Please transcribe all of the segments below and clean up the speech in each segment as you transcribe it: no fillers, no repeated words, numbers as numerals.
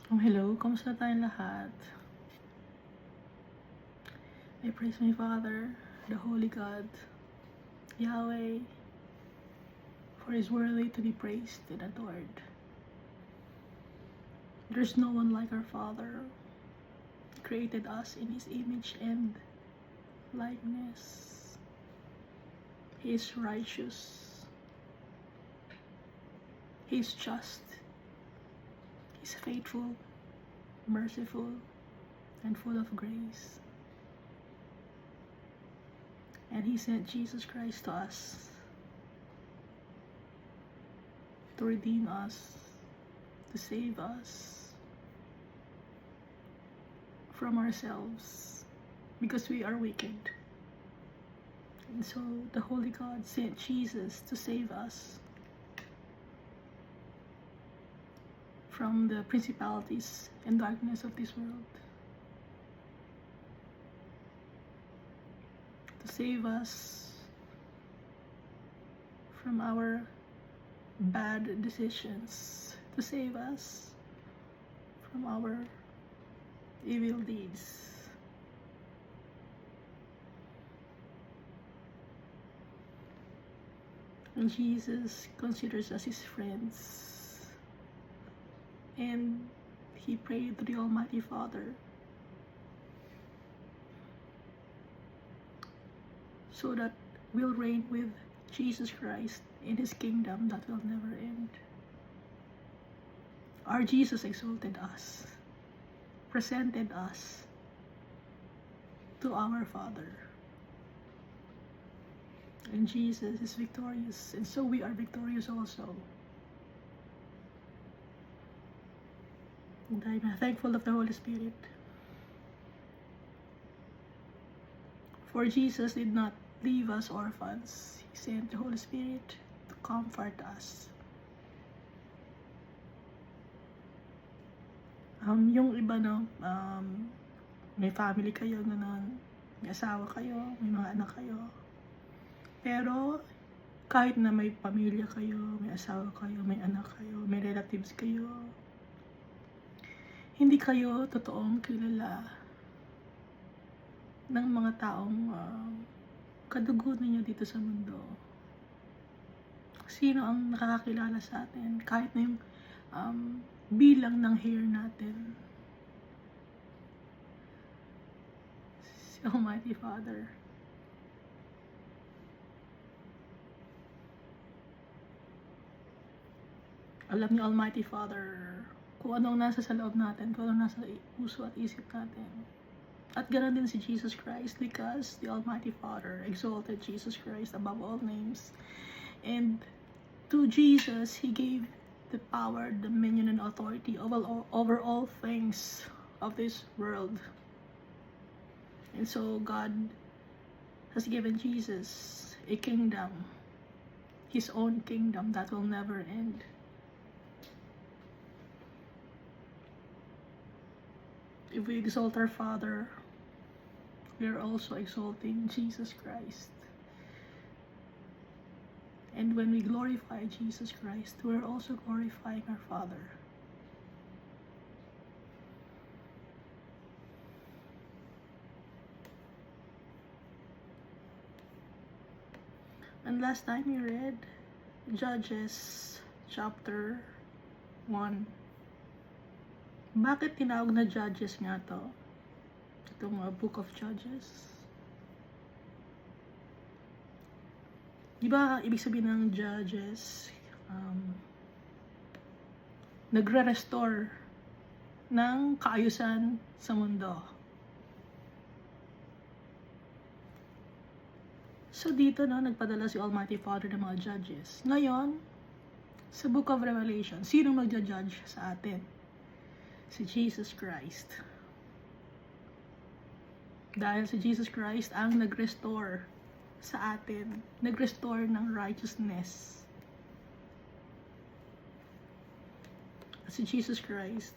Hello, kamusta tayong lahat? I praise my Father, the Holy God, Yahweh, for His worthy to be praised and adored. There's no one like our Father. He created us in His image and likeness. He is righteous. He is just. He's faithful, merciful, and full of grace. And He sent Jesus Christ to us to redeem us, to save us from ourselves because we are wicked. And so the Holy God sent Jesus to save us from the principalities and darkness of this world, to save us from our bad decisions, to save us from our evil deeds. And Jesus considers us His friends, and He prayed to the Almighty Father so that we'll reign with Jesus Christ in His kingdom that will never end. Our Jesus exalted us, presented us to our Father. And Jesus is victorious, and so we are victorious also. And I'm thankful of the Holy Spirit. For Jesus did not leave us orphans. He sent the Holy Spirit to comfort us. Yung iba, may family kayo, may asawa kayo, may mga anak kayo. Pero, kahit na may pamilya kayo, may asawa kayo, may anak kayo, may relatives kayo, hindi kayo totoong kilala ng mga taong kadugo ninyo dito sa mundo. Sino ang nakakakilala sa atin? Kahit na yung bilang ng hair natin. Si Almighty Father. Alam ni Almighty Father kung anong nasa sa loob natin, kung anong nasa puso at isip natin. At ganoon din si Jesus Christ, because the Almighty Father exalted Jesus Christ above all names. And to Jesus, He gave the power, dominion, and authority over all things of this world. And so God has given Jesus a kingdom, His own kingdom that will never end. If we exalt our Father, we are also exalting Jesus Christ. And when we glorify Jesus Christ, we are also glorifying our Father. And last time we read Judges chapter 1. Bakit tinawag na Judges nga to? Itong Book of Judges. Diba, ibig sabihin ng Judges, nagre-restore ng kaayusan sa mundo. So dito, nagpadala si Almighty Father ng mga judges. Ngayon, sa Book of Revelation, sino magja-judge sa atin? Si Jesus Christ. Dahil si Jesus Christ ang nag-restore sa atin, nag-restore ng righteousness. Si Jesus Christ,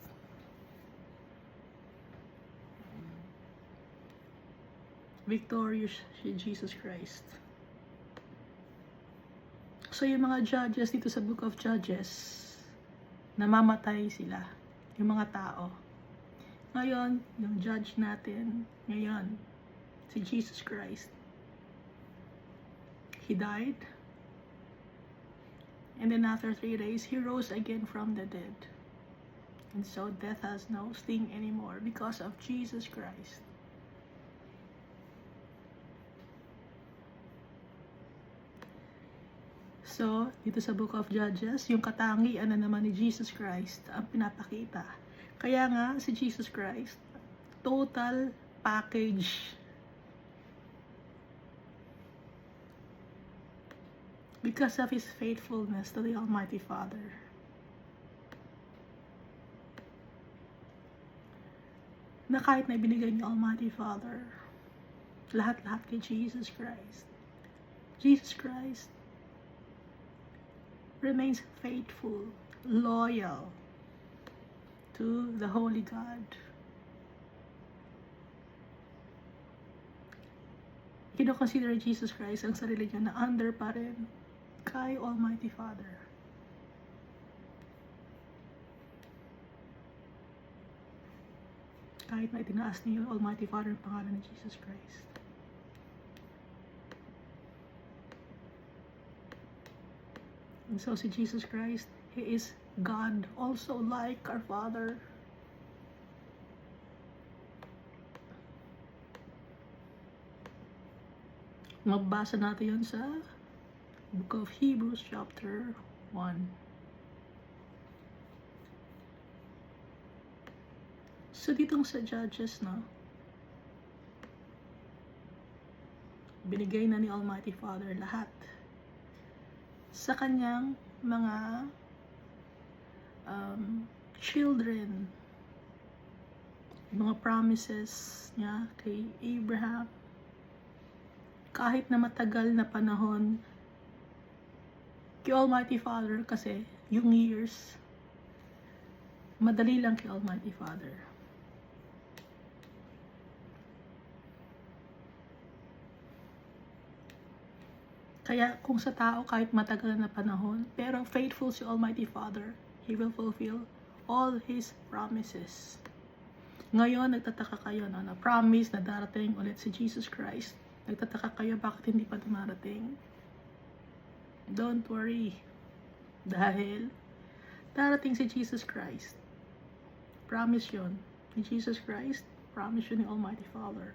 victorious si Jesus Christ. So yung mga judges dito sa Book of Judges, namamatay sila. yung mga tao. Ngayon, yung judge natin, ngayon, si Jesus Christ. He died. And then after 3 days, He rose again from the dead. And so death has no sting anymore because of Jesus Christ. So, dito sa Book of Judges, yung katangian na naman ni Jesus Christ ang pinapakita. Kaya nga, si Jesus Christ, total package. Because of His faithfulness to the Almighty Father. Na kahit na ibinigay ni Almighty Father, lahat-lahat kay Jesus Christ. Jesus Christ remains faithful, loyal to the Holy God. Kino-consider Jesus Christ ang sarili niya na under pa rin kay Almighty Father. Kahit na itinaas niyo Almighty Father ang pangalan ni Jesus Christ. And so si Jesus Christ, He is God also like our Father. Magbasa natin yun sa Book of Hebrews chapter 1. So ditong sa Judges, no, binigay na ni Almighty Father lahat sa kanyang mga children, mga promises niya kay Abraham. Kahit na matagal na panahon kay Almighty Father, kasi yung years, madali lang kay Almighty Father. Kaya kung sa tao kahit matagal na panahon, pero faithful si Almighty Father, He will fulfill all His promises. Ngayon, nagtataka kayo na promise na darating ulit si Jesus Christ. Nagtataka kayo bakit hindi pa dumarating? Don't worry. Dahil darating si Jesus Christ. Promise yun. Ni Jesus Christ, promise yun ni Almighty Father.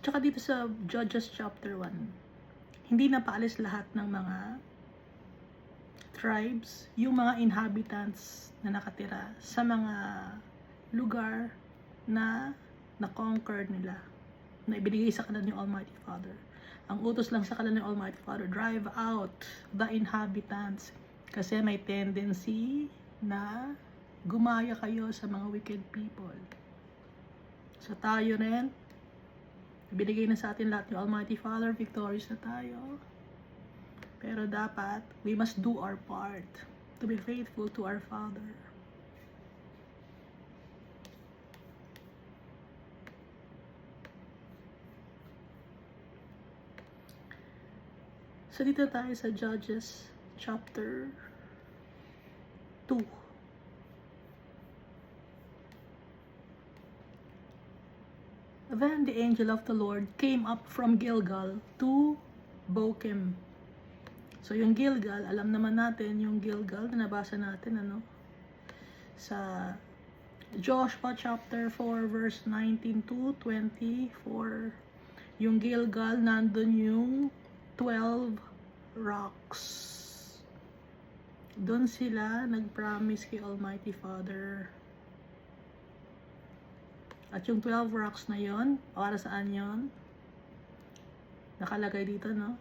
Tsaka dito sa Judges chapter 1, hindi na paalis lahat ng mga tribes, yung mga inhabitants na nakatira sa mga lugar na na-conquer nila, na ibinigay sa kanila ng Almighty Father. Ang utos lang sa kanila ng Almighty Father, drive out the inhabitants, kasi may tendency na gumaya kayo sa mga wicked people. So tayo rin, binigay na sa atin lahat ng Almighty Father, victorious na tayo. Pero dapat, we must do our part to be faithful to our Father. So dito tayo sa Judges chapter 2. Then the angel of the Lord came up from Gilgal to Bochim. So yung Gilgal, alam naman natin yung Gilgal na nabasa natin sa Joshua chapter 4 verse 19 to 24. Yung Gilgal, nandun yung 12 rocks. Doon sila nag-promise kay Almighty Father. At yung 12 rocks na yon, para saan yon? Nakalagay dito, no?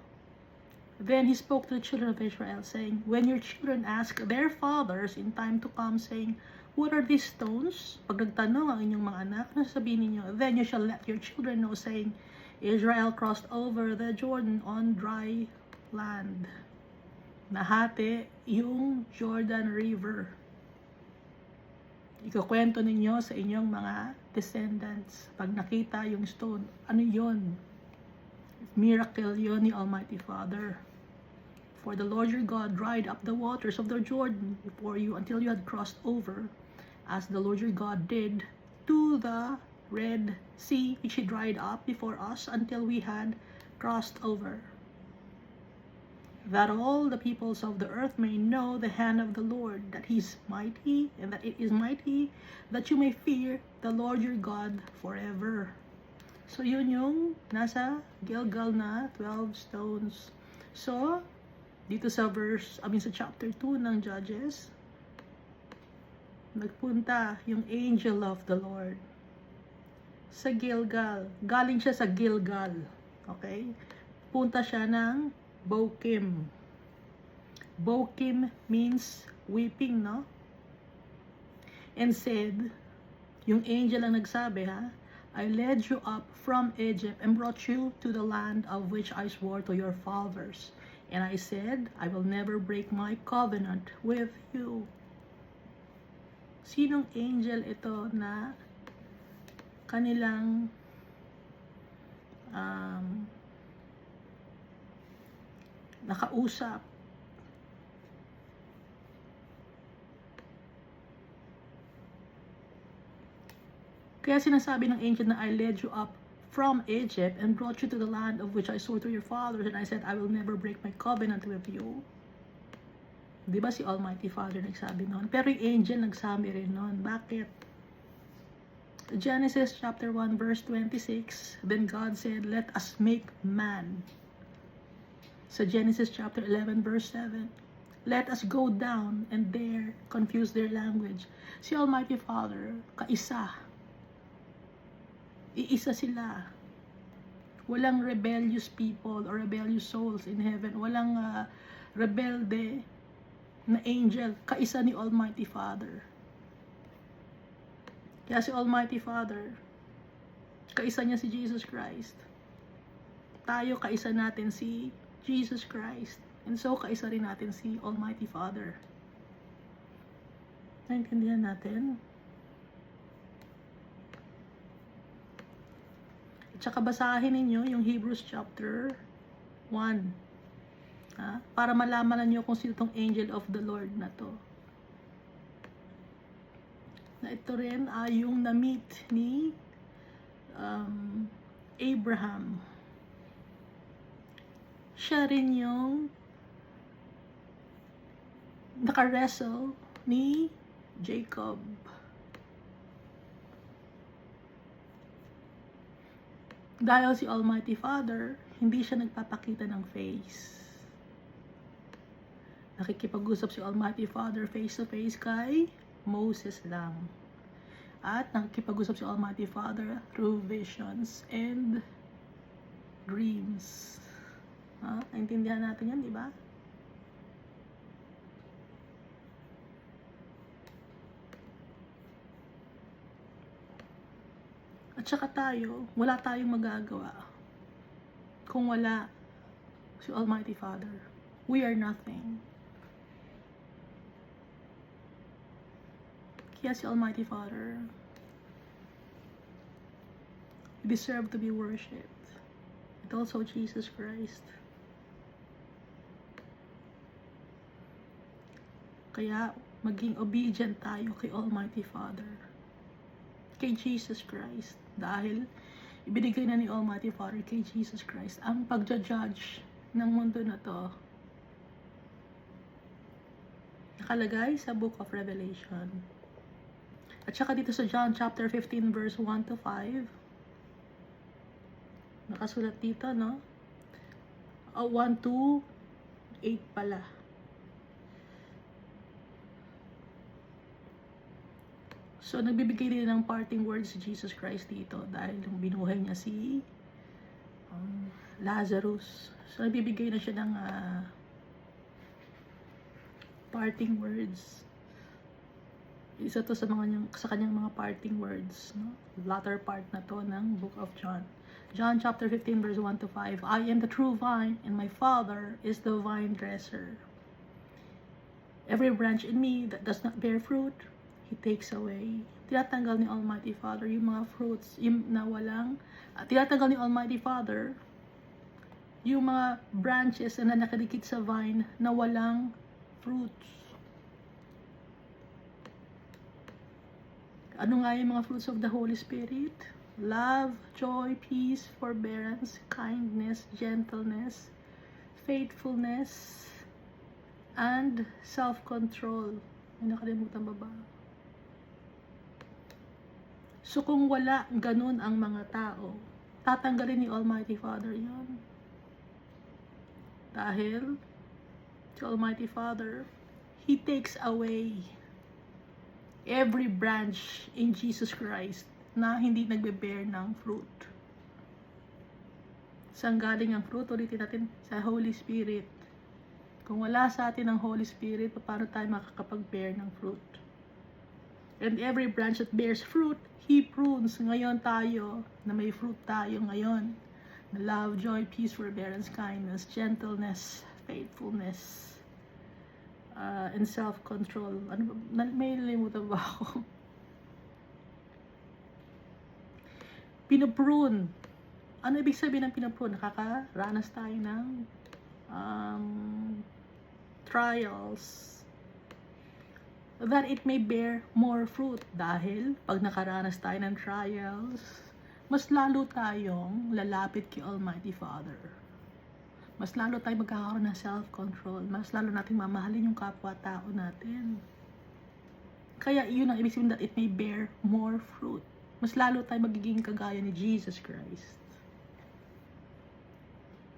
Then he spoke to the children of Israel, saying, when your children ask their fathers in time to come, saying, what are these stones? Pag nagtanong ang inyong mga anak, nasasabihin ninyo, then you shall let your children know, saying, Israel crossed over the Jordan on dry land. Nahati yung Jordan River. ikukwento ninyo sa inyong mga descendants. Pag nakita yung stone, ano yon? Miracle yon ni Almighty Father. For the Lord your God dried up the waters of the Jordan before you until you had crossed over, as the Lord your God did to the Red Sea, which he dried up before us until we had crossed over. That all the peoples of the earth may know the hand of the Lord, that he is mighty, and that it is mighty, that you may fear the Lord your God forever. So yun yung nasa Gilgal na 12 stones. So, dito sa sa chapter 2 ng Judges, nagpunta yung angel of the Lord sa Gilgal. Galing siya sa Gilgal. Okay? Punta siya ng Bokim. Bokim means weeping, no? And said, yung angel ang nagsabi, ha? I led you up from Egypt and brought you to the land of which I swore to your fathers. And I said, I will never break my covenant with you. Sinong angel ito na kanilang nakausap? Kaya sinasabi ng angel na I led you up from Egypt and brought you to the land of which I swore to your fathers, and I said, I will never break my covenant with you. Diba si Almighty Father nagsabi noon? Pero yung angel nagsabi rin noon. Bakit? Genesis chapter 1 verse 26, then God said, let us make man. Sa Genesis chapter 11 verse 7, let us go down and there confuse their language. Si Almighty Father, kaisa. Iisa sila. Walang rebellious people or rebellious souls in heaven. Walang rebelde na angel. Kaisa ni Almighty Father. Kaya si Almighty Father, kaisa niya si Jesus Christ. Tayo, kaisa natin si Jesus Christ. And so, kaisa rin natin si Almighty Father. Naintindihan natin? Tsaka basahin ninyo yung Hebrews chapter 1. Para malaman niyo kung sino tong angel of the Lord na to. Na ito rin ay yung na-meet ni Abraham. Siya rin yung naka-wrestle ni Jacob. Dahil si Almighty Father, hindi siya nagpapakita ng face. Nakikipag-usap si Almighty Father face to face kay Moses lang. At nakikipag-usap si Almighty Father through visions and dreams. Naintindihan natin yan, di ba? At saka tayo, wala tayong magagawa kung wala si Almighty Father. We are nothing. Kaya si Almighty Father, deserve to be worshipped. And also Jesus Christ. Kaya maging obedient tayo kay Almighty Father. Kay Jesus Christ. Dahil ibinigay na ni Almighty Father kay Jesus Christ ang pagja-judge ng mundo na to. Nakalagay sa Book of Revelation. At saka dito sa John chapter 15 verse 1 to 5, nakasulat dito, no? 1 to 8 pala. So, nagbibigay din ng parting words si Jesus Christ dito dahil nung binuhay niya si Lazarus. So, nagbibigay na siya ng parting words. Isa to sa kanyang mga parting words, no? Latter part na to ng Book of John. John chapter 15 verse 1 to 5. I am the true vine, and my Father is the vine dresser. Every branch in me that does not bear fruit, He takes away. Tinatanggal ni Almighty Father yung mga fruits, yung na walang, tinatanggal ni Almighty Father yung mga branches na nakadikit sa vine na walang fruits. Ano nga yung mga fruits of the Holy Spirit? Love, joy, peace, forbearance, kindness, gentleness, faithfulness, and self-control. May nakalimutan ba ba? So kung wala ganun ang mga tao, tatanggalin ni Almighty Father yon. Dahil si Almighty Father, He takes away every branch in Jesus Christ na hindi nagbe-bear ng fruit. Saan galing ang fruit? Ulitin natin, sa Holy Spirit. Kung wala sa atin ang Holy Spirit, paano tayo makakapag-bear ng fruit? And every branch that bears fruit, He prunes. Ngayon tayo, na may fruit tayo ngayon. Na love, joy, peace, forbearance, kindness, gentleness, faithfulness, and self-control. Ano ba? May nalimutan ba ako? Pinoprune. Ano ibig sabihin ng pinoprune? Nakakaranas tayo ng trials that it may bear more fruit. Dahil pag nakaranas tayo ng trials, mas lalo tayong lalapit kay Almighty Father. Mas lalo tayong magkakaroon ng self-control. Mas lalo natin mamahalin yung kapwa-tao natin. Kaya yun ang ibig sabihin that it may bear more fruit. Mas lalo tayong magiging kagaya ni Jesus Christ.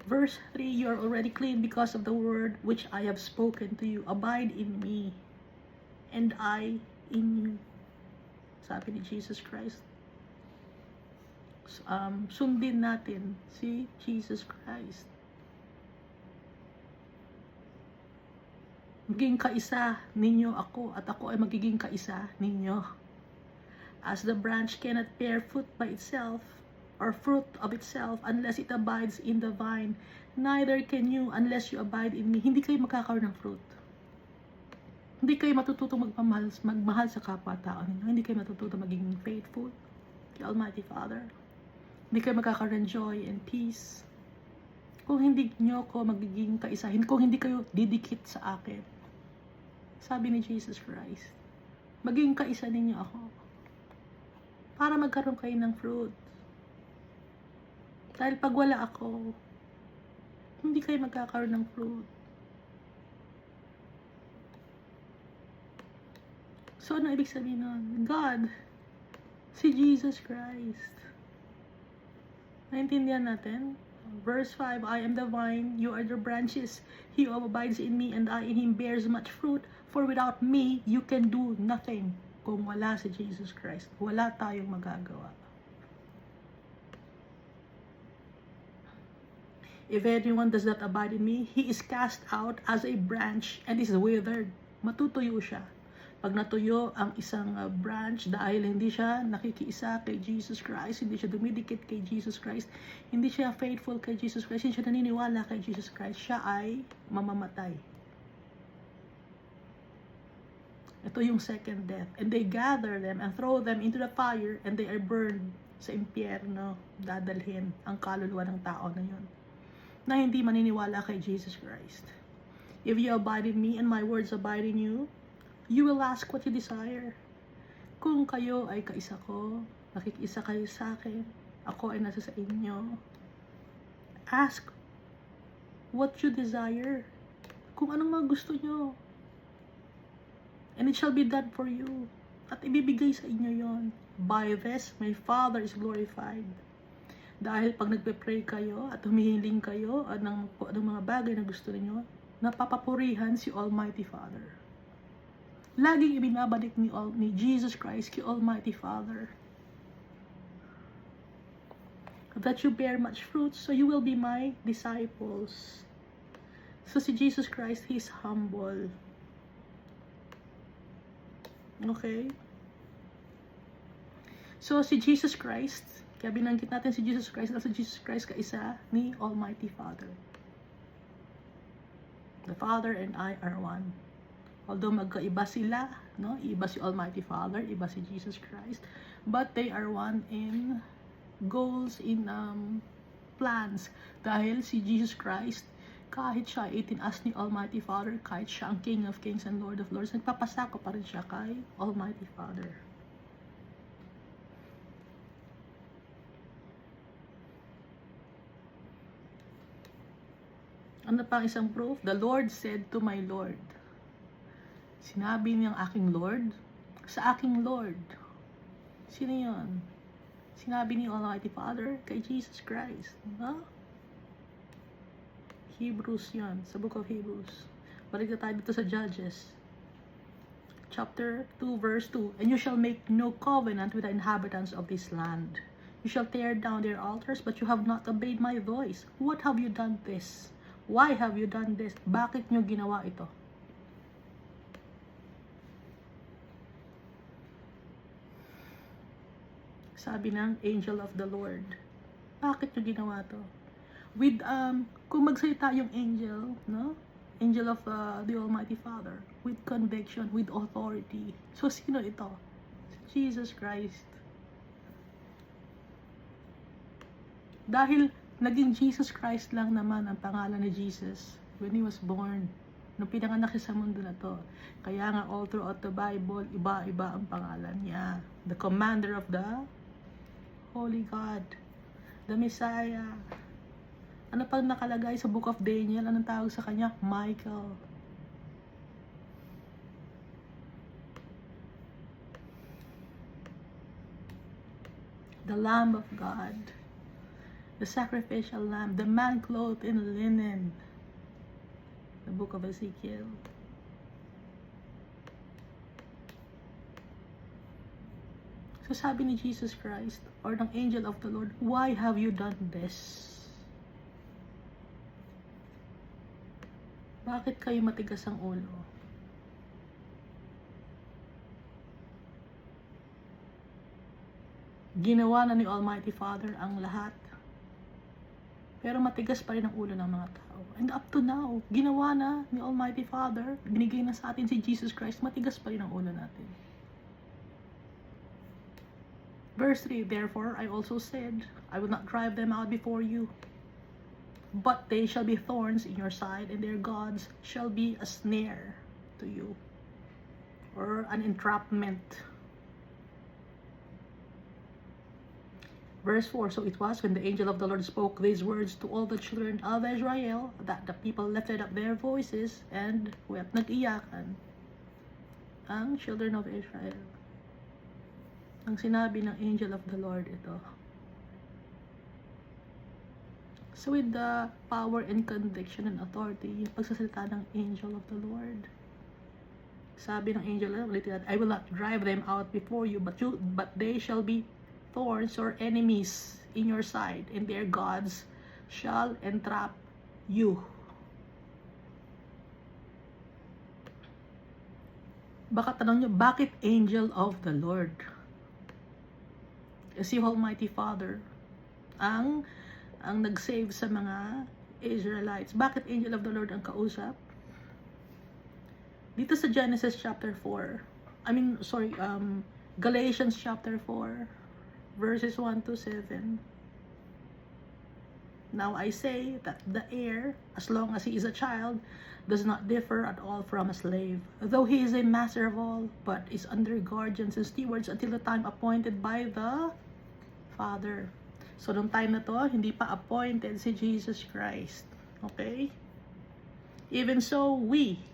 Verse 3, you are already clean because of the word which I have spoken to you. Abide in me, and I in you. Sabi ni Jesus Christ. Sundin natin si Jesus Christ. Maging kaisa ninyo ako, at ako ay magiging kaisa ninyo. As the branch cannot bear fruit by itself, or fruit of itself, unless it abides in the vine, neither can you unless you abide in me. Hindi kayo magkakaroon ng fruit. Hindi kayo matututong magmahal sa kapwa-tao ninyo. Hindi kayo matututong maging faithful kay Almighty Father. Hindi kayo magkakaroon ng joy and peace kung hindi nyo ko magiging kaisahin, kung hindi kayo didikit sa akin. Sabi ni Jesus Christ, maging kaisa ninyo ako para magkaroon kayo ng fruit. Dahil pag wala ako, hindi kayo magkakaroon ng fruit. So, ano ibig sabihin nun? God, si Jesus Christ. Naintindihan natin? Verse 5, I am the vine, you are the branches. He who abides in me and I in him bears much fruit, for without me, you can do nothing. Kung wala si Jesus Christ, wala tayong magagawa. If anyone does not abide in me, he is cast out as a branch and is withered. Matutuyo siya. Pag natuyo ang isang branch dahil hindi siya nakikiisa kay Jesus Christ, hindi siya dumidikit kay Jesus Christ, hindi siya faithful kay Jesus Christ, hindi siya naniniwala kay Jesus Christ, siya ay mamamatay. Ito yung second death. And they gather them and throw them into the fire and they are burned sa impyerno. Dadalhin ang kaluluwa ng tao na yun, na hindi maniniwala kay Jesus Christ. If you abide in me and my words abide in you, you will ask what you desire. Kung kayo ay kaisa ko, nakikisa kayo sa akin, ako ay nasa sa inyo, ask what you desire. Kung anong mga gusto nyo. And it shall be done for you. At ibibigay sa inyo yon. By this, my Father is glorified. Dahil pag nagpe-pray kayo at humihiling kayo at ng mga bagay na gusto niyo, napapapurihan si Almighty Father. Laging ibinabalik ni Jesus Christ kay Almighty Father that you bear much fruit, so you will be my disciples. So si Jesus Christ, He is humble. Okay? So si Jesus Christ, kaya binanggit natin si Jesus Christ, at si Jesus Christ kaisa ni Almighty Father. The Father and I are one. Although magkaiba sila no? Iba si Almighty Father, iba si Jesus Christ, but they are one in goals, in plans. Dahil si Jesus Christ, kahit siya itinaas ni Almighty Father, kahit siya ang King of Kings and Lord of Lords, nagpapasako pa rin siya kay Almighty Father. Ano pa isang proof? The Lord said to my Lord. Sinabi niyang aking Lord sa aking Lord. Sino yun? Sinabi ni Almighty Father kay Jesus Christ. Huh? Hebrews yan. Sa book of Hebrews. Balik na tayo dito sa Judges. Chapter 2 verse 2. And you shall make no covenant with the inhabitants of this land. You shall tear down their altars, but you have not obeyed my voice. What have you done this? Why have you done this? Bakit nyo ginawa ito? Sabi ng angel of the Lord. Bakit nyo ginawa to? With, kung magsalita yung angel, no? Angel of the Almighty Father, with conviction, with authority. So, sino ito? Jesus Christ. Dahil naging Jesus Christ lang naman ang pangalan ni Jesus when He was born. Nung pinanganak siya sa mundo na to. Kaya nga all throughout the Bible, iba-iba ang pangalan niya. The commander of the Holy God. The Messiah. Ano pang nakalagay sa Book of Daniel? Anong tawag sa kanya? Michael. The Lamb of God. The sacrificial lamb, the man clothed in linen. The book of Ezekiel. So sabi ni Jesus Christ, or ng angel of the Lord, why have you done this? Bakit kayo matigas ang ulo? Ginawa na ni Almighty Father ang lahat. Pero matigas pa rin ang ulo ng mga tao. And up to now, ginawa na ni Almighty Father, binigay na sa atin si Jesus Christ, matigas pa rin ang ulo natin. Verse 3, therefore, I also said, I will not drive them out before you, but they shall be thorns in your side, and their gods shall be a snare to you, or an entrapment. Verse 4, so it was when the angel of the Lord spoke these words to all the children of Israel that the people lifted up their voices and wept. Nag-iyakan ang children of Israel. Ang sinabi ng angel of the Lord ito. So with the power and conviction and authority, yung pagsasalita ng angel of the Lord. Sabi ng angel of the Lord, I will not drive them out before you, but they shall be thorns or enemies in your side, and their gods shall entrap you. Baka tanong nyo, bakit angel of the Lord? Si Almighty Father ang nag-save sa mga Israelites. Bakit angel of the Lord ang kausap? Dito sa Genesis chapter 4, Galatians chapter 4, verses 1 to 7. Now I say that the heir, as long as he is a child, does not differ at all from a slave, though he is a master of all, but is under guardians and stewards until the time appointed by the Father. So, nung time na to, hindi pa appointed si Jesus Christ. Okay? Even so,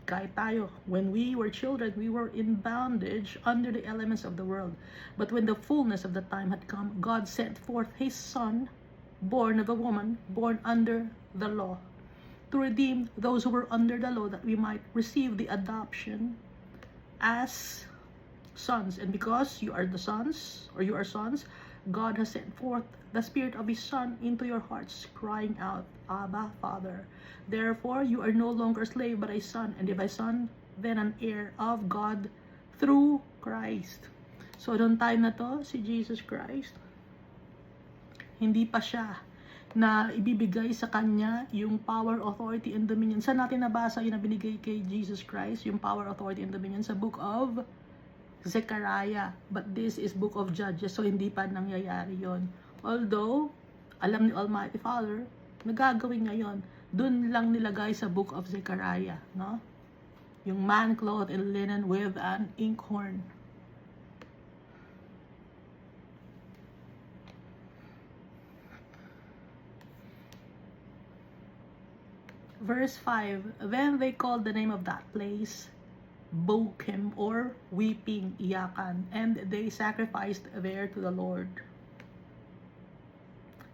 kahit tayo, when we were children, we were in bondage under the elements of the world. But when the fullness of the time had come, God sent forth His Son, born of a woman, born under the law, to redeem those who were under the law, that we might receive the adoption as sons. And because you are the sons, or you are sons, God has sent forth the Spirit of His Son into your hearts, crying out, Abba, Father. Therefore, you are no longer a slave, but a son. And if a son, then an heir of God through Christ. So, noong time na to, si Jesus Christ, hindi pa siya na ibibigay sa kanya yung power, authority, and dominion. Saan natin nabasa yung binigay kay Jesus Christ, yung power, authority, and dominion? Sa book of Zechariah. But this is Book of Judges, so hindi pa nangyayari yon. Although, alam ni Almighty Father, nagagawin niya yon. Dun lang nilagay sa Book of Zechariah, no? Yung man clothed in linen with an inkhorn. Verse 5, then they called the name of that place Bochim, or weeping, iyakan, and they sacrificed there to the Lord.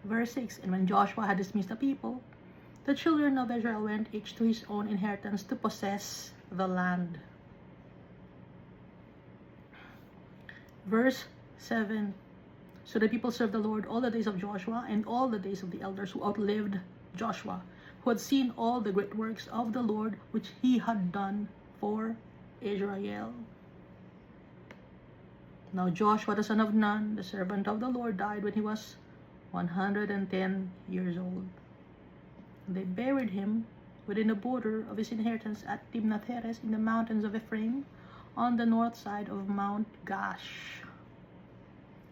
Verse 6, and when Joshua had dismissed the people, the children of Israel went each to his own inheritance to possess the land. Verse 7, so the people served the Lord all the days of Joshua and all the days of the elders who outlived Joshua, who had seen all the great works of the Lord which he had done for Israel. Now Joshua the son of Nun, the servant of the Lord, died when he was 110 years old. They buried him within the border of his inheritance at Timnath-Heres in the mountains of Ephraim, on the north side of Mount Gash.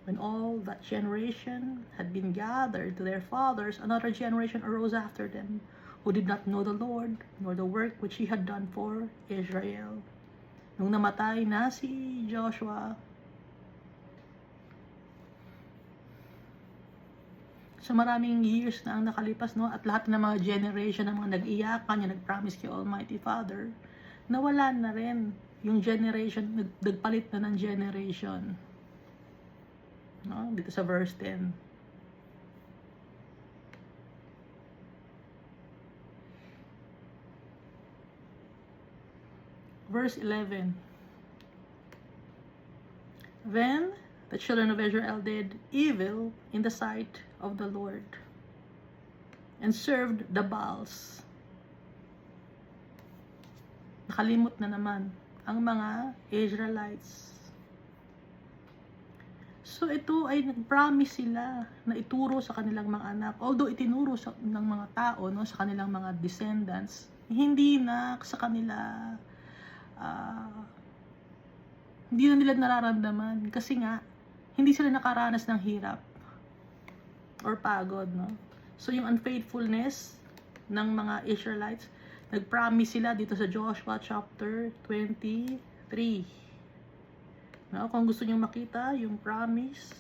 When all that generation had been gathered to their fathers, another generation arose after them, who did not know the Lord, nor the work which he had done for Israel. Nung namatay na si Joshua, so maraming years na ang nakalipas, no? At lahat ng mga generation ng mga nag-iyakan, yung nag-promise kay Almighty Father, nawala na rin yung generation, nagpalit na ng generation. No? Dito sa verse 10. Verse 11. Then the children of Israel did evil in the sight of the Lord, and served the Baals. Nakalimot na naman ang mga Israelites. So ito ay nag-promise sila na ituro sa kanilang mga anak. Although itinuro ng mga tao, no, sa kanilang mga descendants, hindi na sa kanila hindi na nila nararamdaman kasi nga hindi sila nakaranas ng hirap or pagod, no? So yung unfaithfulness ng mga Israelites, nag-promise sila dito sa Joshua chapter 23. No? Kung gusto niyo makita yung promise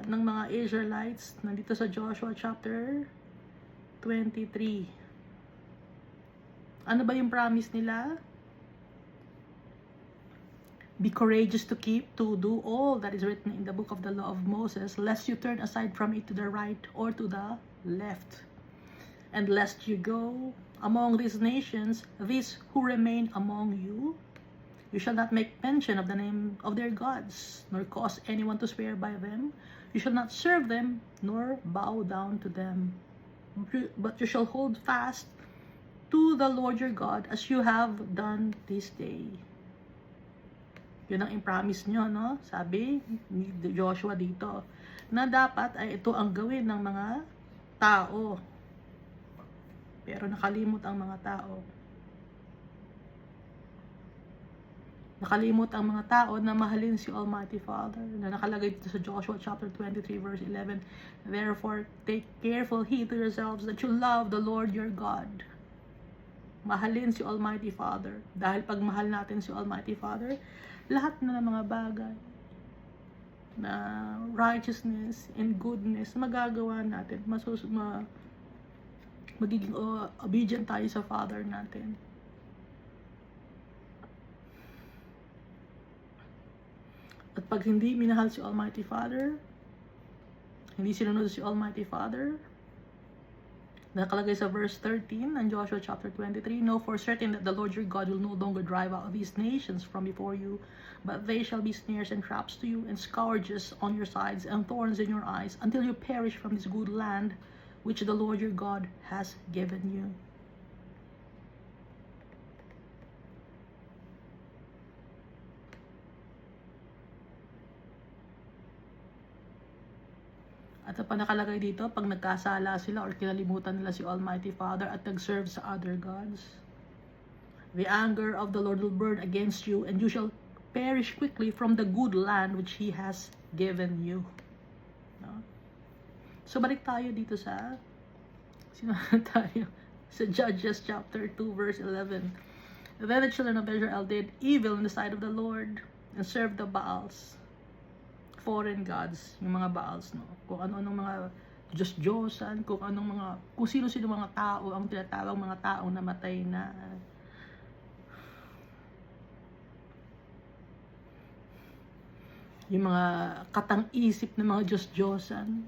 ng mga Israelites, nandito sa Joshua chapter 23. Ano ba yung promise nila? Be courageous to do all that is written in the book of the law of Moses, lest you turn aside from it to the right or to the left. And lest you go among these nations, these who remain among you, you shall not make mention of the name of their gods, nor cause anyone to swear by them. You shall not serve them, nor bow down to them. But you shall hold fast to the Lord your God, as you have done this day. Yun ang i-promise nyo, no? Sabi ni Joshua dito, na dapat ay ito ang gawin ng mga tao. Pero nakalimot ang mga tao. Nakalimot ang mga tao na mahalin si Almighty Father, na nakalagay dito sa Joshua chapter 23 verse 11. Therefore, take careful heed to yourselves that you love the Lord your God. Mahalin si Almighty Father. Dahil pag mahal natin si Almighty Father, lahat na ng mga bagay na righteousness and goodness magagawa natin. Magiging obedient tayo sa Father natin. At pag hindi minahal si Almighty Father, hindi sinunod si Almighty Father, nakalagay sa verse 13 ng Joshua chapter 23, know for certain that the Lord your God will no longer drive out these nations from before you, but they shall be snares and traps to you, and scourges on your sides, and thorns in your eyes, until you perish from this good land which the Lord your God has given you. At pa nakalagay dito, pag nagkasala sila or kinalimutan nila si Almighty Father at nag-serve sa other gods, The anger of the Lord will burn against you, and you shall perish quickly from the good land which He has given you. No? So balik tayo dito sa tayo sa Judges chapter 2 verse 11. Then the children of Israel did evil in the sight of the Lord and served the Baals, foreign gods, yung mga Baals, no? Kung ano-anong mga Diyos-Diyosan, kung sino-sino mga tao ang tinatawag mga taong namatay na. Yung mga katang-isip na mga Diyos-Diyosan.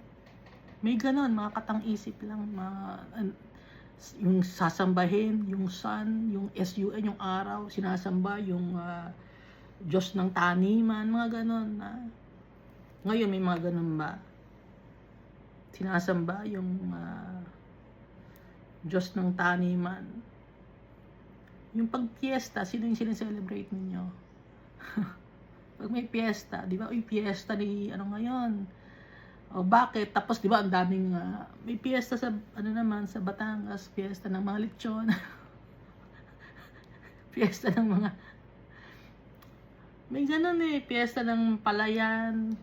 May ganon, mga katang-isip lang, yung sasambahin, yung sun, yung SUN, yung araw, sinasamba, yung Diyos ng taniman, mga ganon. Ngayon, may mga ganon ba? Sinasamba yung Diyos ng taniman. Yung pag-fiesta, sino yung sineselebrate ninyo? Pag may fiesta, di ba? Uy, fiesta ni ano ngayon? O bakit? Tapos di ba ang daming may fiesta sa sa Batangas, fiesta ng mga lechon. Fiesta ng mga may ganun fiesta ng palayan.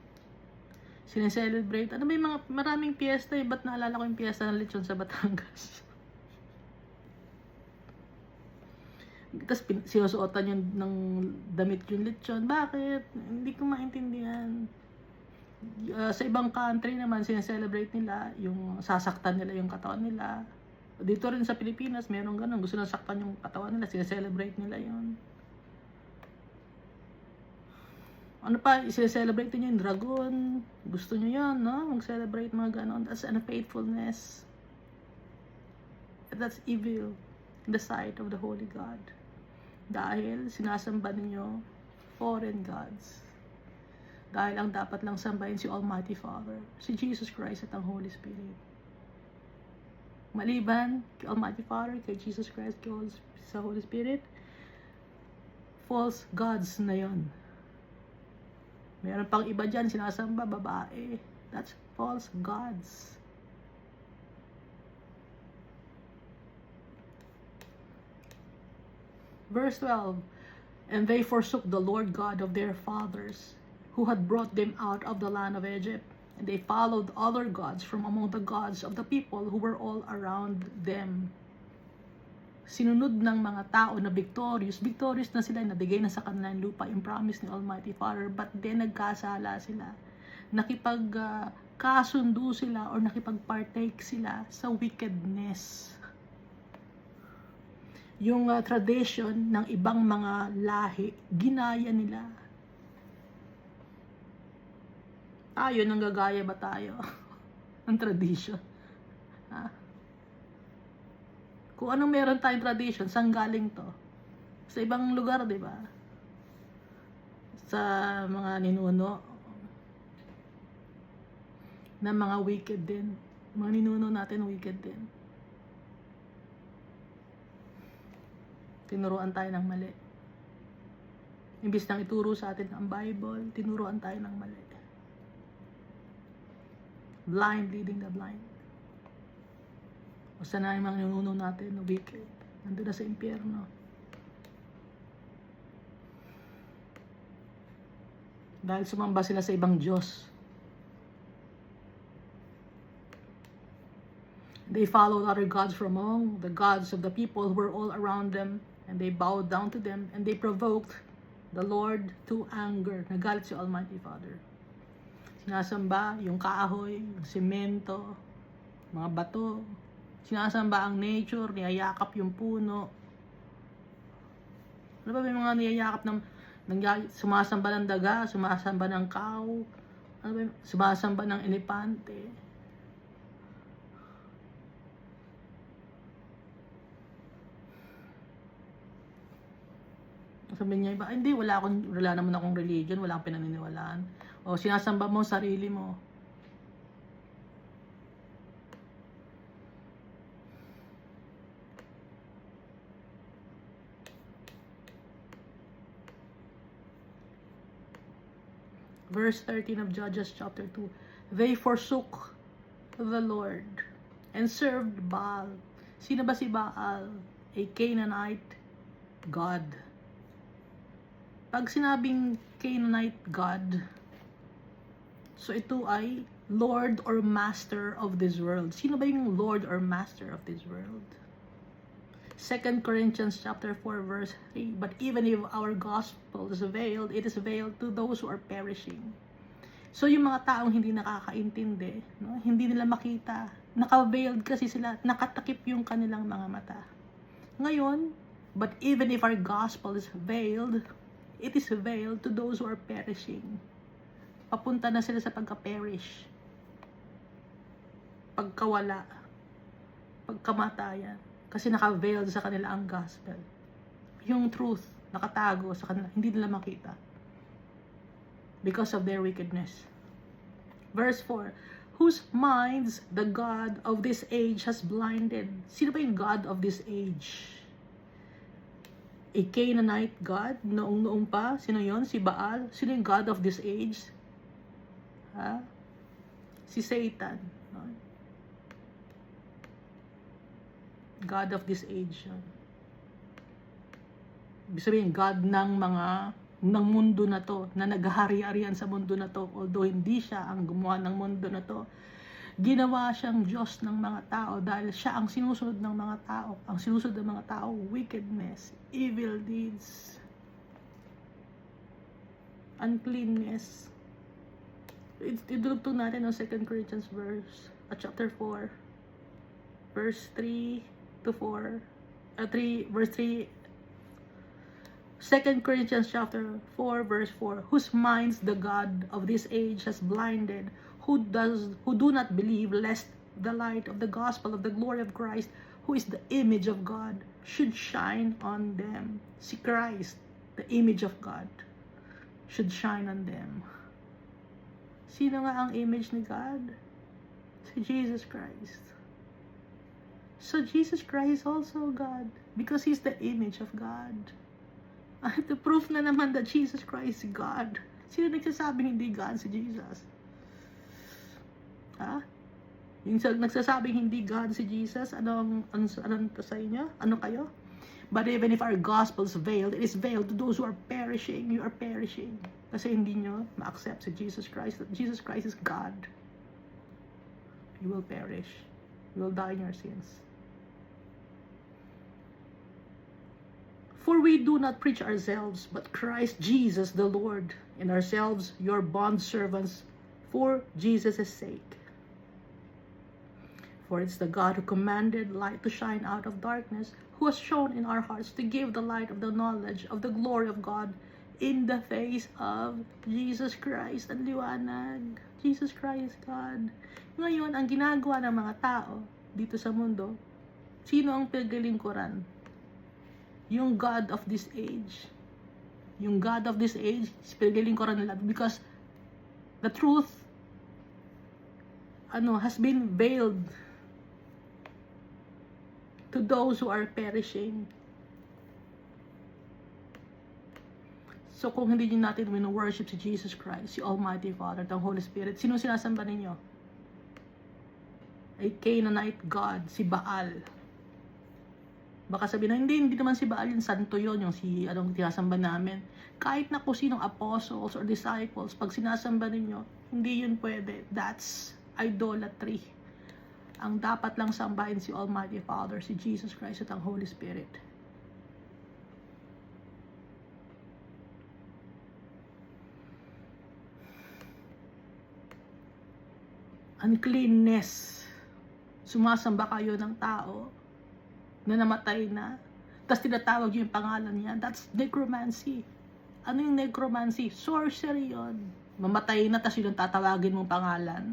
Sineselebrate. Ano may mga maraming fiesta ba't naalala ko yung fiesta ng lechon sa Batangas? Tapos sinusuotan yung ng damit yung lechon. Bakit? Hindi ko maintindihan. Sa ibang country naman, sineselebrate nila yung sasaktan nila yung katawan nila. Dito rin sa Pilipinas, meron ganun. Gusto nang saktan yung katawan nila, sineselebrate nila yun. Ano pa, sineselebrate nyo yung dragon. Gusto nyo yun, no? Mag-celebrate mga ganun. That's unfaithfulness. That's evil in the sight of the Holy God. Dahil sinasamba ninyo foreign gods. Dahil ang dapat lang sambahin si Almighty Father, si Jesus Christ at ang Holy Spirit. Maliban kay Almighty Father, kay Jesus Christ, sa Holy Spirit, false gods na yon. Meron pang iba dyan, sinasamba, babae. That's false gods. Verse 12, and they forsook the Lord God of their fathers, who had brought them out of the land of Egypt, and they followed other gods from among the gods of the people who were all around them. Sinunod ng mga tao na victorious na sila, nabigay na sa kanilang lupa yung promise ni Almighty Father, but then nagkasala sila. Nakipagkasundo sila or nakipagpartake sila sa wickedness. Yung tradition ng ibang mga lahi, ginaya nila. Tayo, nanggagaya ba tayo? Ang tradition. Kung anong meron tayong tradition, saan galing to? Sa ibang lugar, di ba? Sa mga ninuno na mga wicked din. Mga ninuno natin wicked din. Tinuruan tayo ng mali. Imbis nang ituro sa atin ang Bible, tinuruan tayo ng mali. Blind leading the blind. O sana yung mga ninuno natin na wicked. Nandun na sa impyerno. Dahil sumamba sila sa ibang Diyos. They followed other gods from among the gods of the people who were all around them, and they bowed down to them, and they provoked the Lord to anger. Nagalit si Almighty Father. Sinasamba yung kahoy, yung semento, mga bato. Sinasamba ang nature, niyayakap yung puno. Ano ba may mga niyayakap ng sumasamba ng daga, sumasamba ng cow, ano ba, sumasamba ng elepante. Sabi niya iba, hindi, wala naman akong religion, wala akong pinaniniwalaan. O sinasamba mo sarili mo. Verse 13 of Judges chapter 2. They forsook the Lord and served Baal. Sino ba si Baal? A Canaanite God. Pag sinabing Canaanite God, so ito ay Lord or Master of this world. Sino ba yung Lord or Master of this world? 2 Corinthians chapter 4 verse 3, but even if our gospel is veiled, it is veiled to those who are perishing. So yung mga taong hindi nakakaintindi, no? Hindi nila makita, naka-veiled kasi sila, nakatakip yung kanilang mga mata. Ngayon, but even if our gospel is veiled, it is veiled to those who are perishing. Papunta na sila sa pagka-perish, pagkawala, pagkamatayan. Kasi naka-veiled sa kanila ang gospel. Yung truth, nakatago sa kanila, hindi nila makita. Because of their wickedness. Verse 4, whose minds the God of this age has blinded. Sino ba yung God of this age? A Canaanite God? Noong pa? Sino yon? Si Baal? Sino yung God of this age? Ha? Si Satan. No? God of this age. Ibig sabihin, God ng mundo na to, na naghahari-harian sa mundo na to, although hindi siya ang gumawa ng mundo na to, ginawa siyang Diyos ng mga tao dahil siya ang sinusunod ng mga tao. Ang sinusunod ng mga tao, wickedness, evil deeds, uncleanness. Idulugtong natin ang 2 Corinthians chapter 4, verse 3 to 4, 3, verse 3, 2 Corinthians chapter 4 verse 4, whose minds the God of this age has blinded, who do not believe, lest the light of the gospel of the glory of Christ, who is the image of God, should shine on them. Si Christ, the image of God, should shine on them. Sino nga ang image ni God? Si Jesus Christ. So Jesus Christ is also God, because He's the image of God. The proof na naman that Jesus Christ is God. Sino nagsasabing hindi God si Jesus? Ha? Yung nagsasabing hindi God si Jesus, anong sa inyo? Ano kayo? But even if our gospel is veiled, it is veiled to those who are perishing. You are perishing. Kasi hindi nyo ma-accept si Jesus Christ, that Jesus Christ is God. You will perish. You will die in your sins. For we do not preach ourselves, but Christ Jesus the Lord, and ourselves your bondservants for Jesus' sake. For it's the God who commanded light to shine out of darkness, who has shown in our hearts to give the light of the knowledge of the glory of God in the face of Jesus Christ. Ang liwanag. Jesus Christ, God. Ngayon, ang ginagawa ng mga tao dito sa mundo, sino ang pinaglilingkuran? Yung God of this age. Yung God of this age, pinaglilingkuran nila because the truth has been veiled to those who are perishing. So kung hindi natin wino-worship si Jesus Christ, si Almighty Father, the Holy Spirit, sino sinasamba ninyo? A Canaanite God, si Baal. Baka sabihin na, hindi naman si Baal yung santo yun, yung anong sinasamba namin. Kahit na kung sinong apostles or disciples, pag sinasamba ninyo, hindi yun pwede. That's idolatry. Ang dapat lang sambahin si Almighty Father, si Jesus Christ at ang Holy Spirit. Uncleanness. Sumasamba kayo ng tao na namatay na, tapos tinatawag yung pangalan niya. That's necromancy. Ano yung necromancy? Sorcery yon. Mamatay na, tapos yung tatawagin mong pangalan.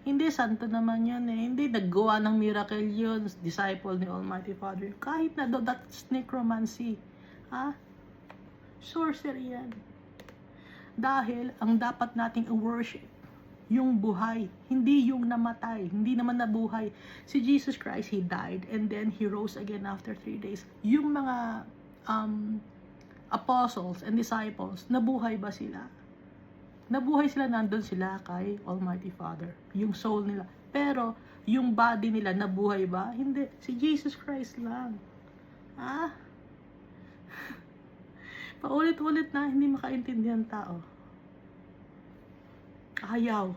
Hindi, santo naman yun eh. Hindi, naggawa ng miracle yun. Disciple ni Almighty Father. Kahit na, that's necromancy. Ha? Sorcery yan. Dahil, ang dapat nating worship, yung buhay, hindi yung namatay, hindi naman nabuhay. Si Jesus Christ, He died and then He rose again after 3 days. Yung mga apostles and disciples, nabuhay ba sila? Nabuhay sila, nandun sila kay Almighty Father. Yung soul nila. Pero, yung body nila, nabuhay ba? Hindi. Si Jesus Christ lang. Ah? Paulit-ulit na hindi makaintindihan tao. Ayaw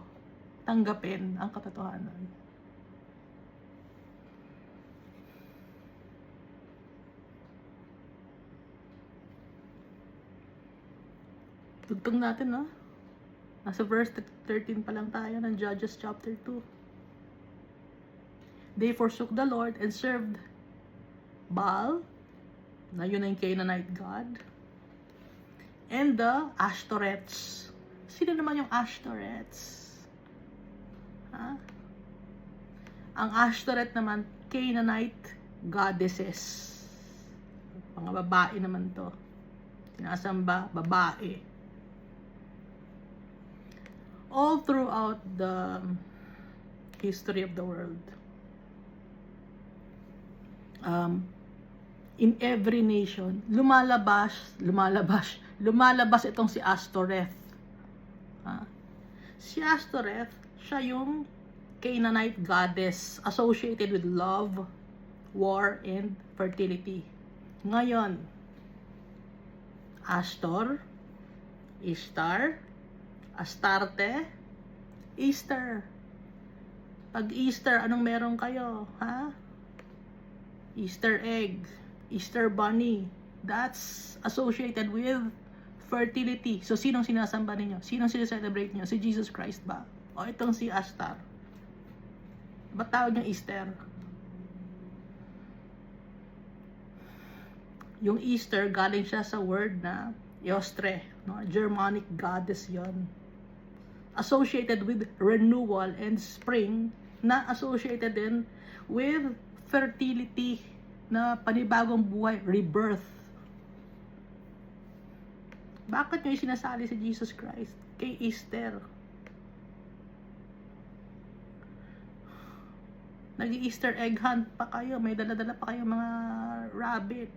tanggapin ang katotohanan. Tugtong natin, no? Nasa verse 13 pa lang tayo ng Judges chapter 2. They forsook the Lord and served Baal, na yun ang Canaanite god, and the Ashtoreths. Sino naman yung Ashtoreths? Ha? Ang Ashtoreth naman, Canaanite goddesses. Mga babae naman to. Sinasamba, babae. All throughout the history of the world. In every nation, lumalabas itong si Ashtoreth. Si Ashtoreth, siya yung Canaanite goddess associated with love, war, and fertility. Ngayon, Ashtor, Ishtar, Astarte, Easter. Pag Easter, anong meron kayo? Ha? Easter egg, Easter bunny. That's associated with fertility. So, sinong sinasamba ninyo? Sinong sineselebrate nyo? Si Jesus Christ ba? O itong si Ashtar? Ba't tawag niyang Easter? Yung Easter, galing siya sa word na Eostre, no? Germanic goddess yon. Associated with renewal and spring, na associated din with fertility, na panibagong buhay, rebirth. Bakit nyo sinasali si Jesus Christ kay Easter? Nag-Easter egg hunt pa kayo, may dala-dala pa kayo mga rabbit.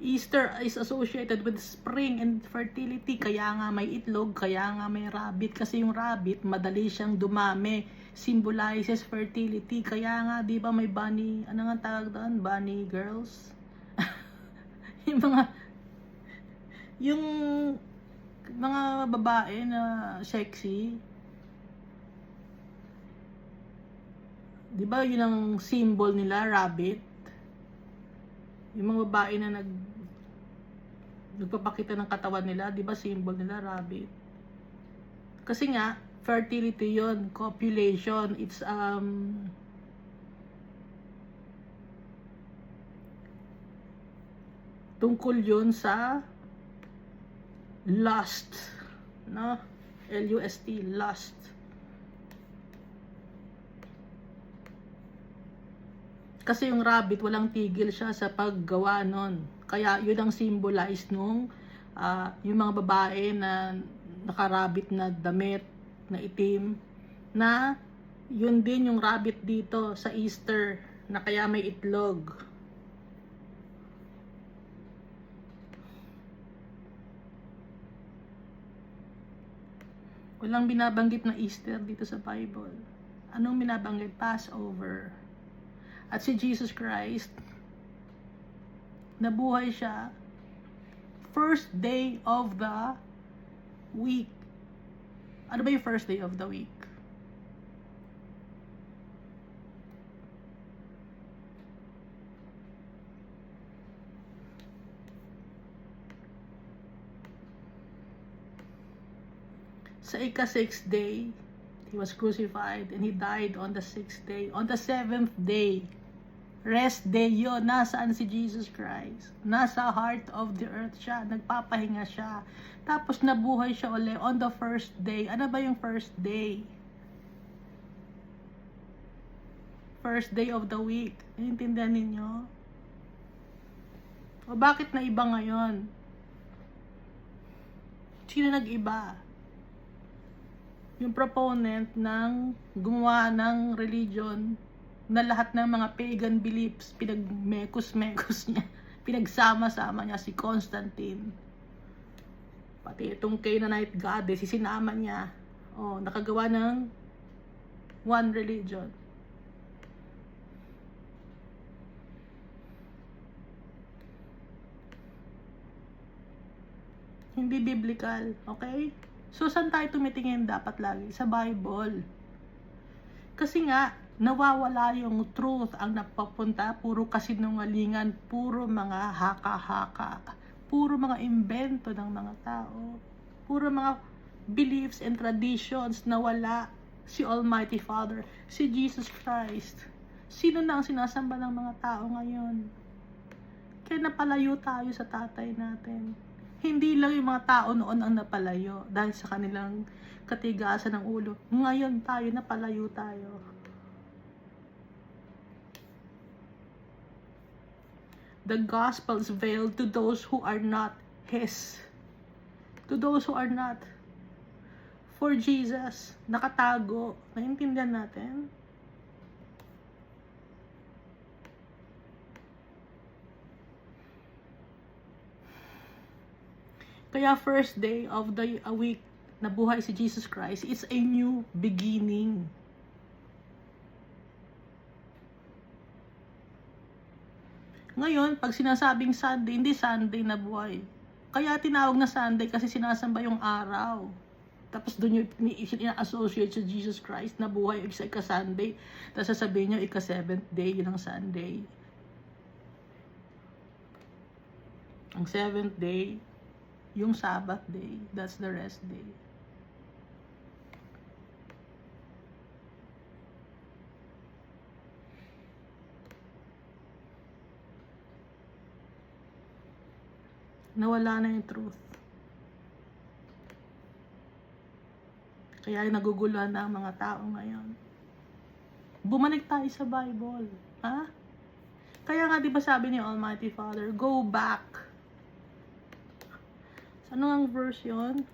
Easter is associated with spring and fertility, kaya nga may itlog, kaya nga may rabbit, kasi yung rabbit madali siyang dumami, symbolizes fertility. Kaya nga, di ba, may bunny, ano nga tawag doon? Bunny girls? yung mga babae na sexy, di ba yun ang symbol nila, rabbit? Yung mga babae na nagpapakita ng katawan nila, di ba symbol nila, rabbit? Kasi nga, fertility yon, copulation, it's tungkol yun sa lust, no? L-U-S-T, lust. Kasi yung rabbit, walang tigil siya sa paggawa nun. Kaya yun ang symbolize nung yung mga babae na naka-rabbit na damit, na itim, na yun din yung rabbit dito sa Easter, na kaya may itlog. Walang binabanggit na Easter dito sa Bible. Anong binabanggit? Passover. At si Jesus Christ, nabuhay siya first day of the week. Ano ba yung first day of the week? Sa ika-6th day, He was crucified and He died on the 6th day. On the 7th day, rest day yun. Nasaan si Jesus Christ? Nasa heart of the earth siya. Nagpapahinga siya. Tapos nabuhay siya uli on the first day. Ano ba yung first day? First day of the week. Naintindihan ninyo? O bakit na iba ngayon? Sino nag-iba? Yung proponent ng gumawa ng religion na lahat ng mga pagan beliefs pinagmekos-mekos niya, pinagsama-sama niya, si Constantine. Pati itong Canaanite goddess, isinama niya. Oh, nakagawa ng one religion. Hindi biblical, okay? So, saan tayo tumitingin dapat lagi? Sa Bible. Kasi nga, nawawala yung truth ang napapunta, puro kasinungalingan, puro mga haka-haka, puro mga imbento ng mga tao, puro mga beliefs and traditions na wala si Almighty Father, si Jesus Christ. Sino na ang sinasamba ng mga tao ngayon? Kaya napalayo tayo sa tatay natin. Hindi lang yung mga tao noon ang napalayo dahil sa kanilang katigasan ng ulo. Ngayon tayo, napalayo tayo. The gospel is veiled to those who are not His. To those who are not for Jesus. Nakatago. Naintindihan natin? Kaya first day of the week na buhay si Jesus Christ, it's a new beginning. Ngayon, pag sinasabing Sunday, hindi Sunday na buhay. Kaya tinawag na Sunday kasi sinasamba yung araw. Tapos doon yung ina-associate sa Jesus Christ na buhay sa ika-Sunday. Tapos sasabihin nyo, ika-7th day, yun ang Sunday. Ang 7th day, yung Sabbath day, that's the rest day. Nawala na yung truth. Kaya naguguluhan na ang mga tao ngayon. Bumalik tayo sa Bible. Ha? Kaya nga di ba sabi ni Almighty Father, go back. Ano ang verse yun?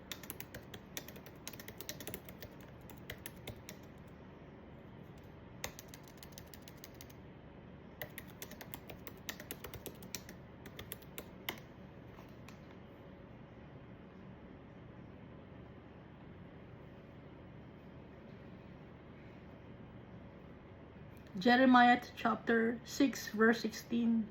Jeremiah chapter 6 verse 16.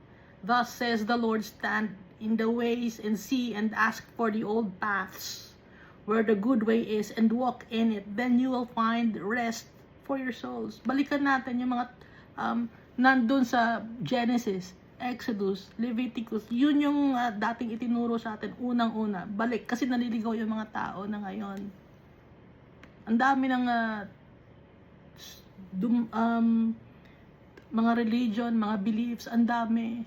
Thus says the Lord, stand in the ways and see and ask for the old paths where the good way is and walk in it. Then you will find rest for your souls. Balikan natin yung mga nandun sa Genesis, Exodus, Leviticus. Yun yung dating itinuro sa atin unang-una. Balik kasi naliligaw yung mga tao na ngayon. Ang dami ng mga religion, mga beliefs, ang dami.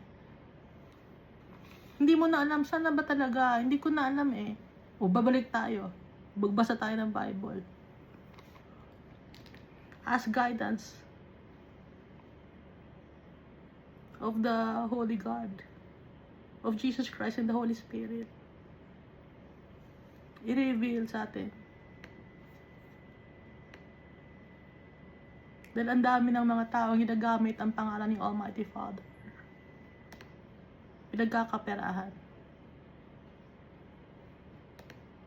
Hindi mo na alam, sana ba talaga? Hindi ko na alam eh. O babalik tayo. Magbasa tayo ng Bible. Ask guidance of the Holy God, of Jesus Christ and the Holy Spirit. I-reveal sa atin. Dahil ang dami ng mga taong ginagamit ang pangalan ng Almighty Father. Pinagkakaperahan.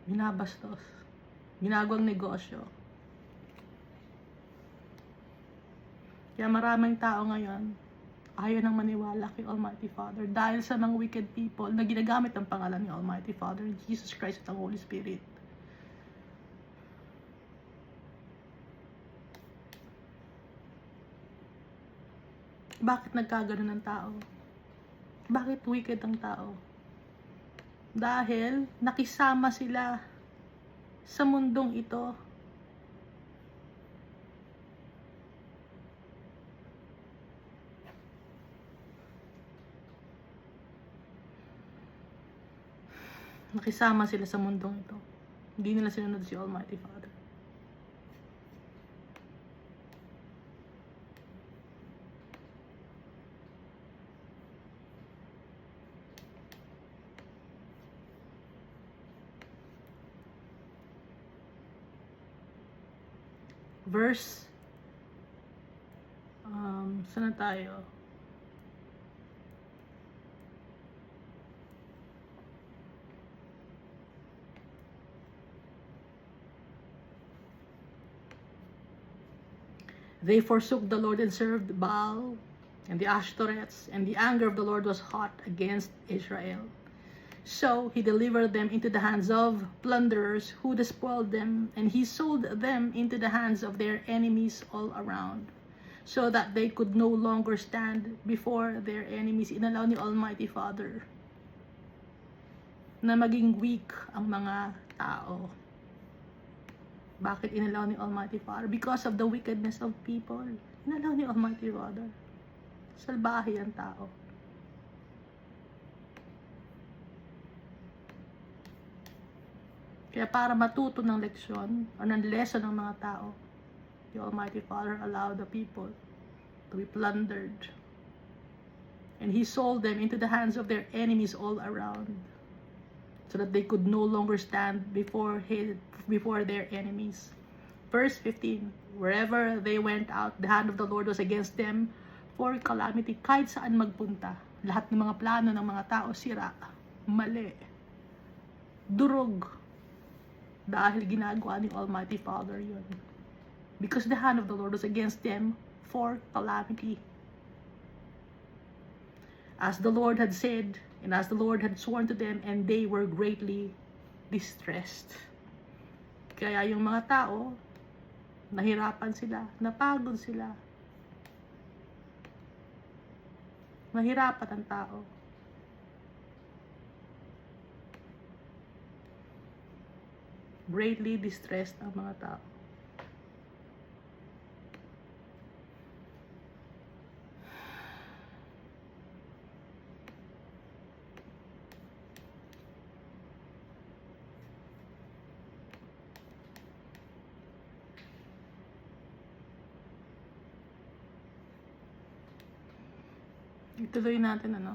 Binabastos. Ginagawang negosyo. Kaya maraming tao ngayon ayaw nang maniwala kay Almighty Father dahil sa mga wicked people na ginagamit ang pangalan ng Almighty Father, Jesus Christ at ang Holy Spirit. Bakit nagkagano ng tao? Bakit wicked ang tao? Dahil nakisama sila sa mundong ito. Nakisama sila sa mundong ito. Hindi nila sinunod si Almighty Father. Verse saan na tayo? They forsook the Lord and served Baal and the Ashtoreths, and the anger of the Lord was hot against Israel. So he delivered them into the hands of plunderers who despoiled them, and he sold them into the hands of their enemies all around, so that they could no longer stand before their enemies. Inalaw ni Almighty Father na maging weak ang mga tao. Bakit inalaw ni Almighty Father? Because of the wickedness of people. Inalaw ni Almighty Father. Salbahe ang tao. Kaya para matuto ng leksyon o ng lesson ng mga tao, the Almighty Father allowed the people to be plundered. And He sold them into the hands of their enemies all around, so that they could no longer stand before their enemies. Verse 15, wherever they went out, the hand of the Lord was against them for calamity. Kahit saan magpunta, lahat ng mga plano ng mga tao sira, mali, durog, dahil ginagawa ni Almighty Father yun. Because the hand of the Lord was against them for calamity. As the Lord had said, and as the Lord had sworn to them, and they were greatly distressed. Kaya yung mga tao, nahirapan sila, napagod sila. Mahirapan ang tao. Greatly distressed ang mga tao. Ituloy natin ano.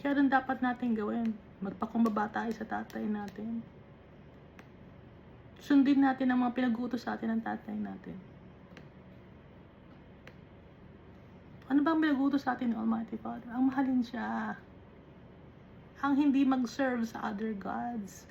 Kaya rin dapat natin gawin. Magpakumbaba tayo sa tatay natin. Sundin natin ang mga pinag-utos sa atin ng tatay natin. Ano bang pinag-utos sa atin ng Almighty Father? Ang mahalin siya. Ang hindi mag-serve sa other gods.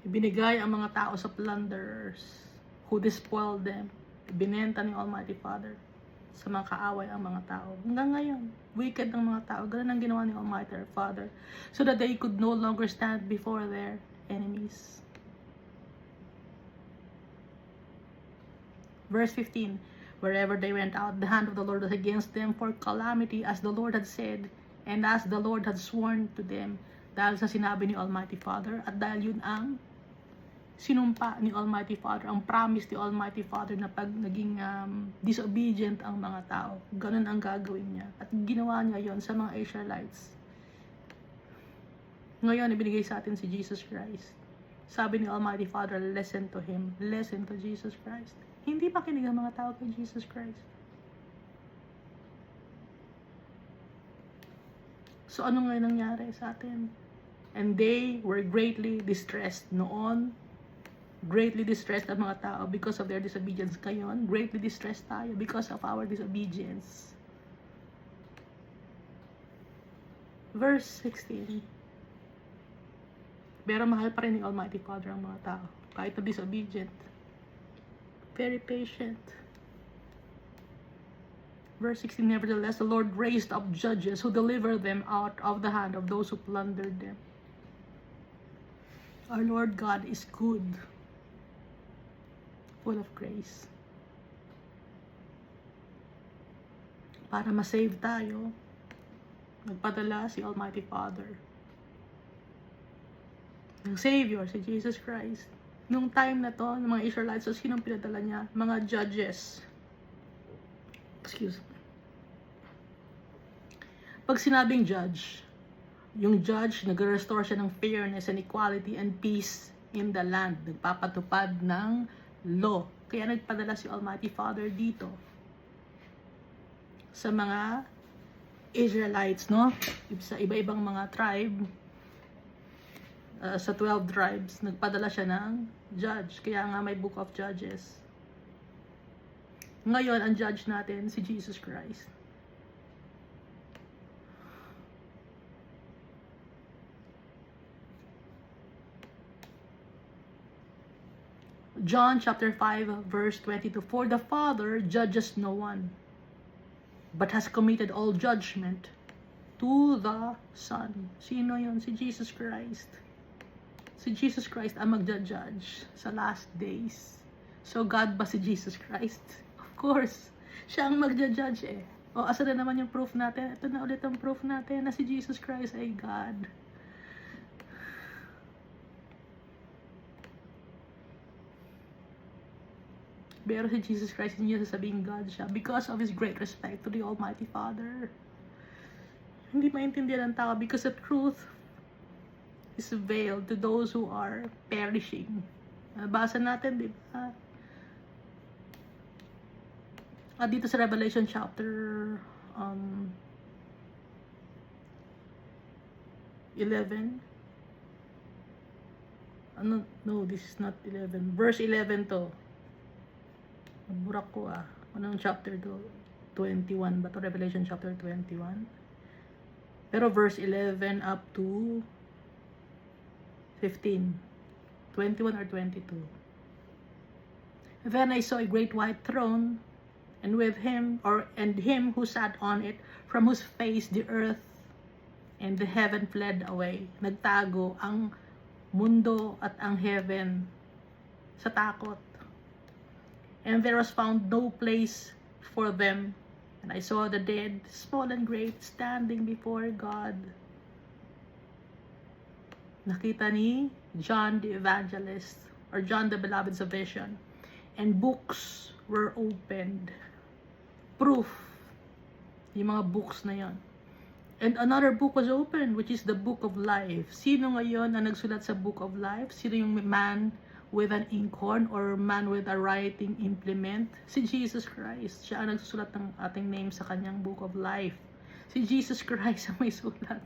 Ibinigay ang mga tao sa plunderers who despoiled them. Ibinenta ni Almighty Father sa mga kaaway ang mga tao. Hanggang ngayon, wicked ang mga tao. Ganun ang ginawa ni Almighty Father, so that they could no longer stand before their enemies. Verse 15, wherever they went out, the hand of the Lord was against them for calamity, as the Lord had said, and as the Lord had sworn to them. Dahil sa sinabi ni Almighty Father, at dahil yun ang sinumpa ni Almighty Father, ang promise ni Almighty Father na pag naging disobedient ang mga tao, ganun ang gagawin niya. At ginawa niya yon sa mga Israelites. Ngayon, ibinigay sa atin si Jesus Christ. Sabi ni Almighty Father, listen to Him. Listen to Jesus Christ. Hindi makinig ang mga tao kay Jesus Christ. So, ano ngayon nangyari sa atin? And they were greatly distressed noon. Greatly distressed ang mga tao because of their disobedience. Ngayon, greatly distressed tayo because of our disobedience. Verse 16. Pero mahal pa rin ni Almighty Father ang mga tao, kahit na disobedient. Very patient. Verse 16, nevertheless, the Lord raised up judges who delivered them out of the hand of those who plundered them. Our Lord God is good, full of grace. Para ma-save tayo, nagpadala si Almighty Father. Ang Savior, si Jesus Christ. Nung time na to, ng mga Israelites, so sinong pinadala niya? Mga judges. Excuse me. Pag sinabing judge, yung judge, nag-restore siya ng fairness and equality and peace in the land. Nagpapatupad ng law. Kaya nagpadala si Almighty Father dito sa mga Israelites, no? Sa iba-ibang mga tribe, sa 12 tribes, nagpadala siya ng judge. Kaya nga may Book of Judges. Ngayon, ang judge natin, si Jesus Christ. John chapter 5 verse 22, for the Father judges no one, but has committed all judgment to the Son. Sino yun? Si Jesus Christ. Si Jesus Christ ang magja-judge sa last days. So God ba si Jesus Christ? Of course. Siya ang magja-judge eh. O asa na naman yung proof natin? Ito na ulit ang proof natin na si Jesus Christ ay God. Pero si Jesus Christ, hindi niya sasabing God siya because of His great respect to the Almighty Father. Hindi maintindihan ng tao because the truth is veiled to those who are perishing. Basa natin, di ba? Dito sa Revelation chapter 11. No, this is not 11. Verse 11 to. Burak ko Anong chapter to? 21 ba to? Revelation chapter 21. Pero verse 11 up to 15. 21 or 22. Then I saw a great white throne, and with him, and him who sat on it, from whose face the earth and the heaven fled away. Nagtago ang mundo at ang heaven sa takot. And there was found no place for them. And I saw the dead, small and great, standing before God. Nakita ni John the Evangelist, or John the Beloved sa vision. And books were opened. Proof. Yung mga books na yon. And another book was opened, which is the Book of Life. Sino ngayon ang nagsulat sa Book of Life? Sino yung man with an inkhorn or man with a writing implement? Si Jesus Christ. Siya ang nagsusulat ng ating name sa kanyang Book of Life. Si Jesus Christ ang may sulat.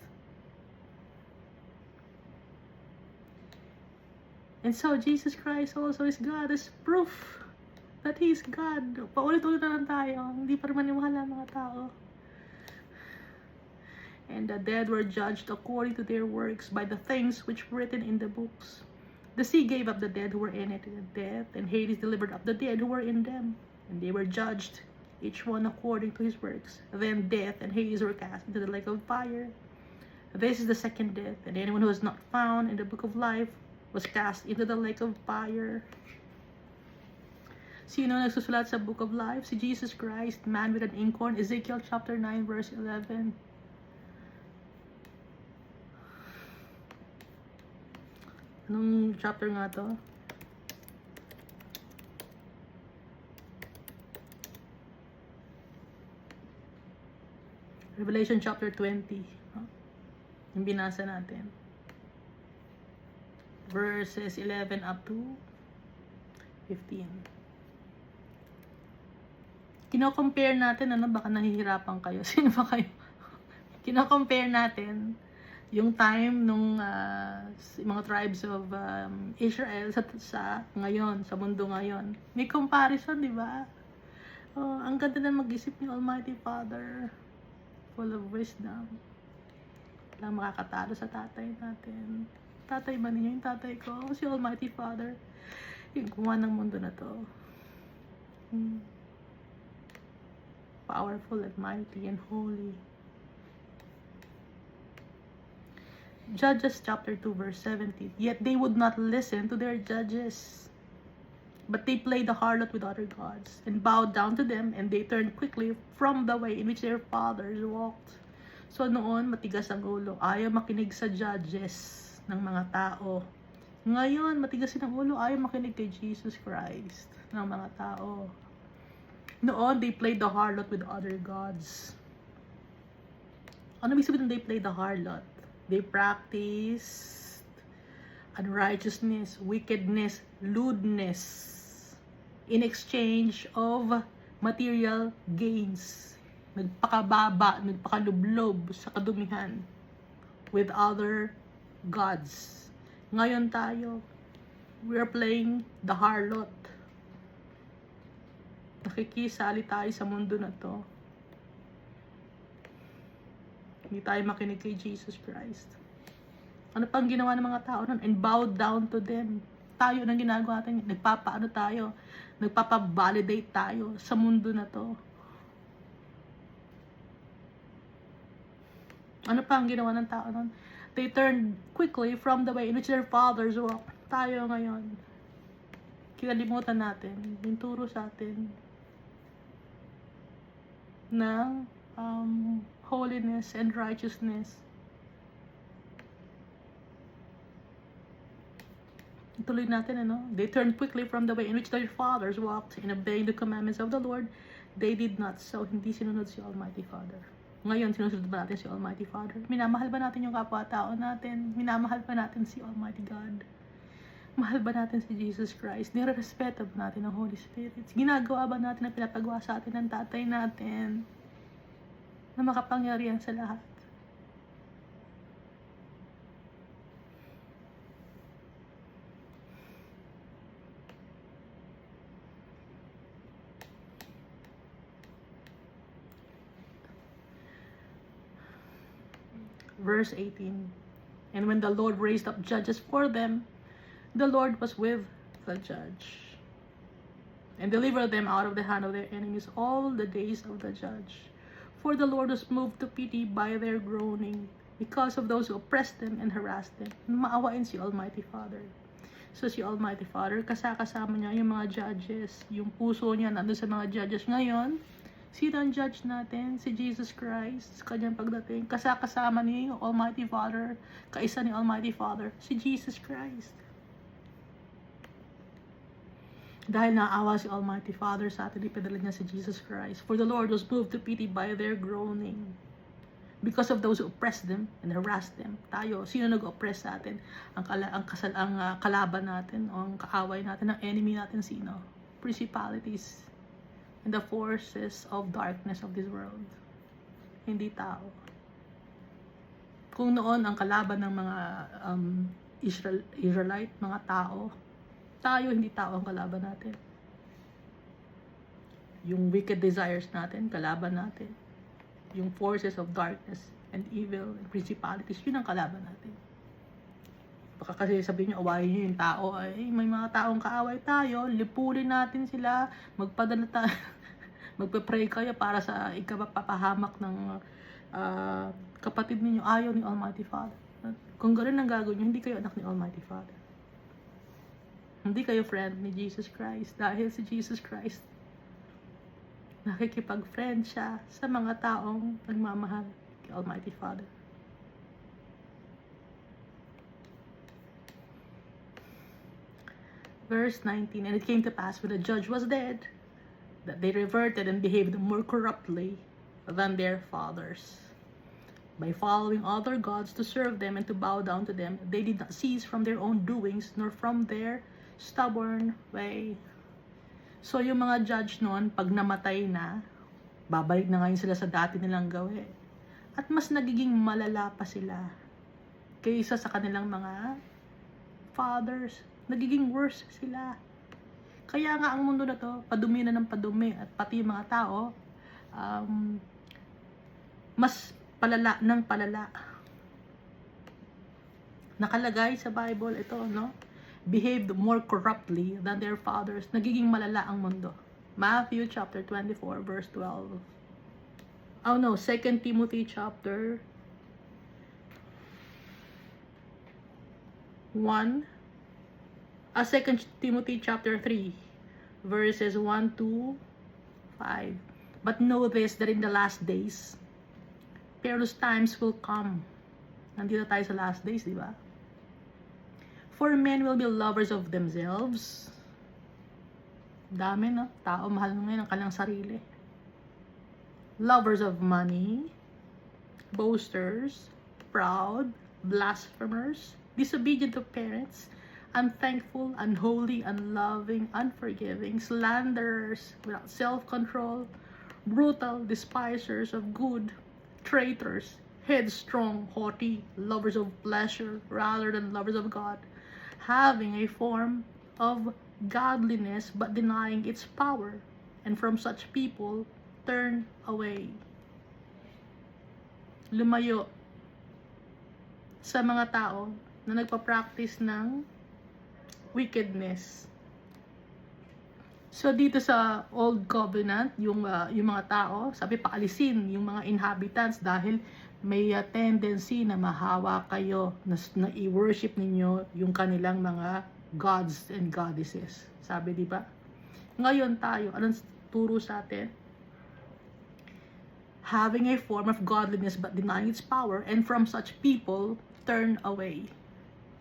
And so Jesus Christ also is God, is proof that He is God. Paulit-ulit na lang tayo. Hindi pa rin maniwala mga tao. And the dead were judged according to their works by the things which were written in the books. The sea gave up the dead who were in it, and death and Hades delivered up the dead who were in them. And they were judged, each one according to his works. Then death and Hades were cast into the lake of fire. This is the second death, and anyone who was not found in the book of life was cast into the lake of fire. Sino nagsusulat sa book of life? Si Jesus Christ, man with an inkhorn. Ezekiel chapter 9 verse 11. Anong chapter nga to? Revelation chapter 20. Yung binasa natin. Verses 11 up to 15. Kino-compare natin, baka nahihirapan kayo. Sino ba kayo? Kino-compare natin yung time nung mga tribes of Israel sa ngayon, sa mundo ngayon. May comparison, di ba? Oh, ang ganda na mag-isip ni Almighty Father, full of wisdom. Walang makakatalo sa tatay natin. Tatay ba ninyo? Yung tatay ko, si Almighty Father, yung gumawa ng mundo na to. Powerful and mighty and holy. Judges chapter 2 verse 17. Yet they would not listen to their judges, but they played the harlot with other gods, and bowed down to them, and they turned quickly from the way in which their fathers walked. So noon, matigas ang ulo. Ayaw makinig sa judges ng mga tao. Ngayon, matigas ang ulo. Ayaw makinig kay Jesus Christ ng mga tao. Noon, they played the harlot with other gods. Ano ibig sabihin they played the harlot? They practiced unrighteousness, wickedness, lewdness. in exchange of material gains. Nagpakababa, nagpakalublob sa kadumihan with other gods. Ngayon tayo, we are playing the harlot. Nakikisali tayo sa mundo na to. Hindi tayo makinig kay Jesus Christ. Ano pang ginawa ng mga tao nun? And bowed down to them. Tayo nang ginagawa natin, nagpapaano tayo, nagpapavalidate tayo sa mundo na to. Ano pa ang ginawa ng tao nun? They turned quickly from the way in which their fathers walked. Tayo ngayon, kinalimutan natin, yung turo sa atin ng holiness and righteousness. Tuloy natin, ano? They turned quickly from the way in which their fathers walked in obeying the commandments of the Lord. They did not so. Hindi sinunod si Almighty Father. Ngayon, sinusunod ba natin si Almighty Father? Minamahal ba natin yung kapwa-tao natin? Minamahal ba natin si Almighty God? Mahal ba natin si Jesus Christ? Nire-respeto ba natin ang Holy Spirit? Ginagawa ba natin ang pinapagawa sa atin ng tatay natin na makapangyarihan sa lahat? Verse 18. And when the Lord raised up judges for them, the Lord was with the judge and delivered them out of the hand of their enemies all the days of the judge. For the Lord was moved to pity by their groaning because of those who oppressed them and harassed them. Maawain si Almighty Father. So si Almighty Father, kasama niya yung mga judges. Yung puso niya nandun sa mga judges. Ngayon, sino ang judge natin? Si Jesus Christ. Sa kanyang pagdating. Kasama ni Almighty Father. Kaisa ni Almighty Father. Si Jesus Christ. Dahil naawa si Almighty Father sa atin, ipadala niya si Jesus Christ. For the Lord was moved to pity by their groaning. Because of those who oppressed them and harassed them. Tayo, sino nag-oppress sa atin? Ang kalaban natin, o ang kaaway natin, ang enemy natin, sino? Principalities and the forces of darkness of this world. Hindi tao. Kung noon ang kalaban ng mga Israelite, mga tao, tayo, hindi tao ang kalaban natin. Yung wicked desires natin, kalaban natin. Yung forces of darkness and evil and principalities, yun ang kalaban natin. Baka kasi sabihin nyo, awayin nyo yung tao. Ay, may mga taong kaaway tayo, lipunin natin sila, magpadala tayo, magpe-pray kayo para sa ikapapahamak ng kapatid ninyo. Ayaw ni Almighty Father. Kung ganoon ang gagawin nyo, hindi kayo anak ni Almighty Father. Hindi kayo friend ni Jesus Christ. Dahil si Jesus Christ, nakikipag-friend siya sa mga taong nagmamahal kay Almighty Father. Verse 19, and it came to pass when the judge was dead, that they reverted and behaved more corruptly than their fathers. By following other gods to serve them and to bow down to them, they did not cease from their own doings, nor from their stubborn way. So, yung mga judge noon, pag namatay na, babalik na ngayon sila sa dati nilang gawin. At mas nagiging malala pa sila kaysa sa kanilang mga fathers. Nagiging worse sila. Kaya nga ang mundo na to, padumi na ng padumi. At pati yung mga tao, mas palala ng palala. Nakalagay sa Bible ito, no? Behaved more corruptly than their fathers. Nagiging malala ang mundo. Matthew chapter 24 verse 12. Oh no, 2 Timothy chapter 1. 2 Timothy chapter 3 verses 1 to 5. But know this, that in the last days, perilous times will come. Nandito tayo sa last days, di ba? For men will be lovers of themselves. Dami, no? Tao, mahal ngayon ang kanilang sarili. Lovers of money, boasters, proud, blasphemers, disobedient to parents, unthankful, unholy, unloving, unforgiving, slanderers, without self-control, brutal, despisers of good, traitors, headstrong, haughty, lovers of pleasure rather than lovers of God, having a form of godliness but denying its power, and from such people turn away. Lumayo sa mga tao na nagpa-practice ng wickedness. So dito sa Old Covenant, yung mga tao, sabi paalisin yung mga inhabitants dahil may tendency na mahawa kayo na i-worship ninyo yung kanilang mga gods and goddesses. Sabi, di ba? Ngayon tayo, anong turo sa atin? Having a form of godliness but denying its power, and from such people turn away.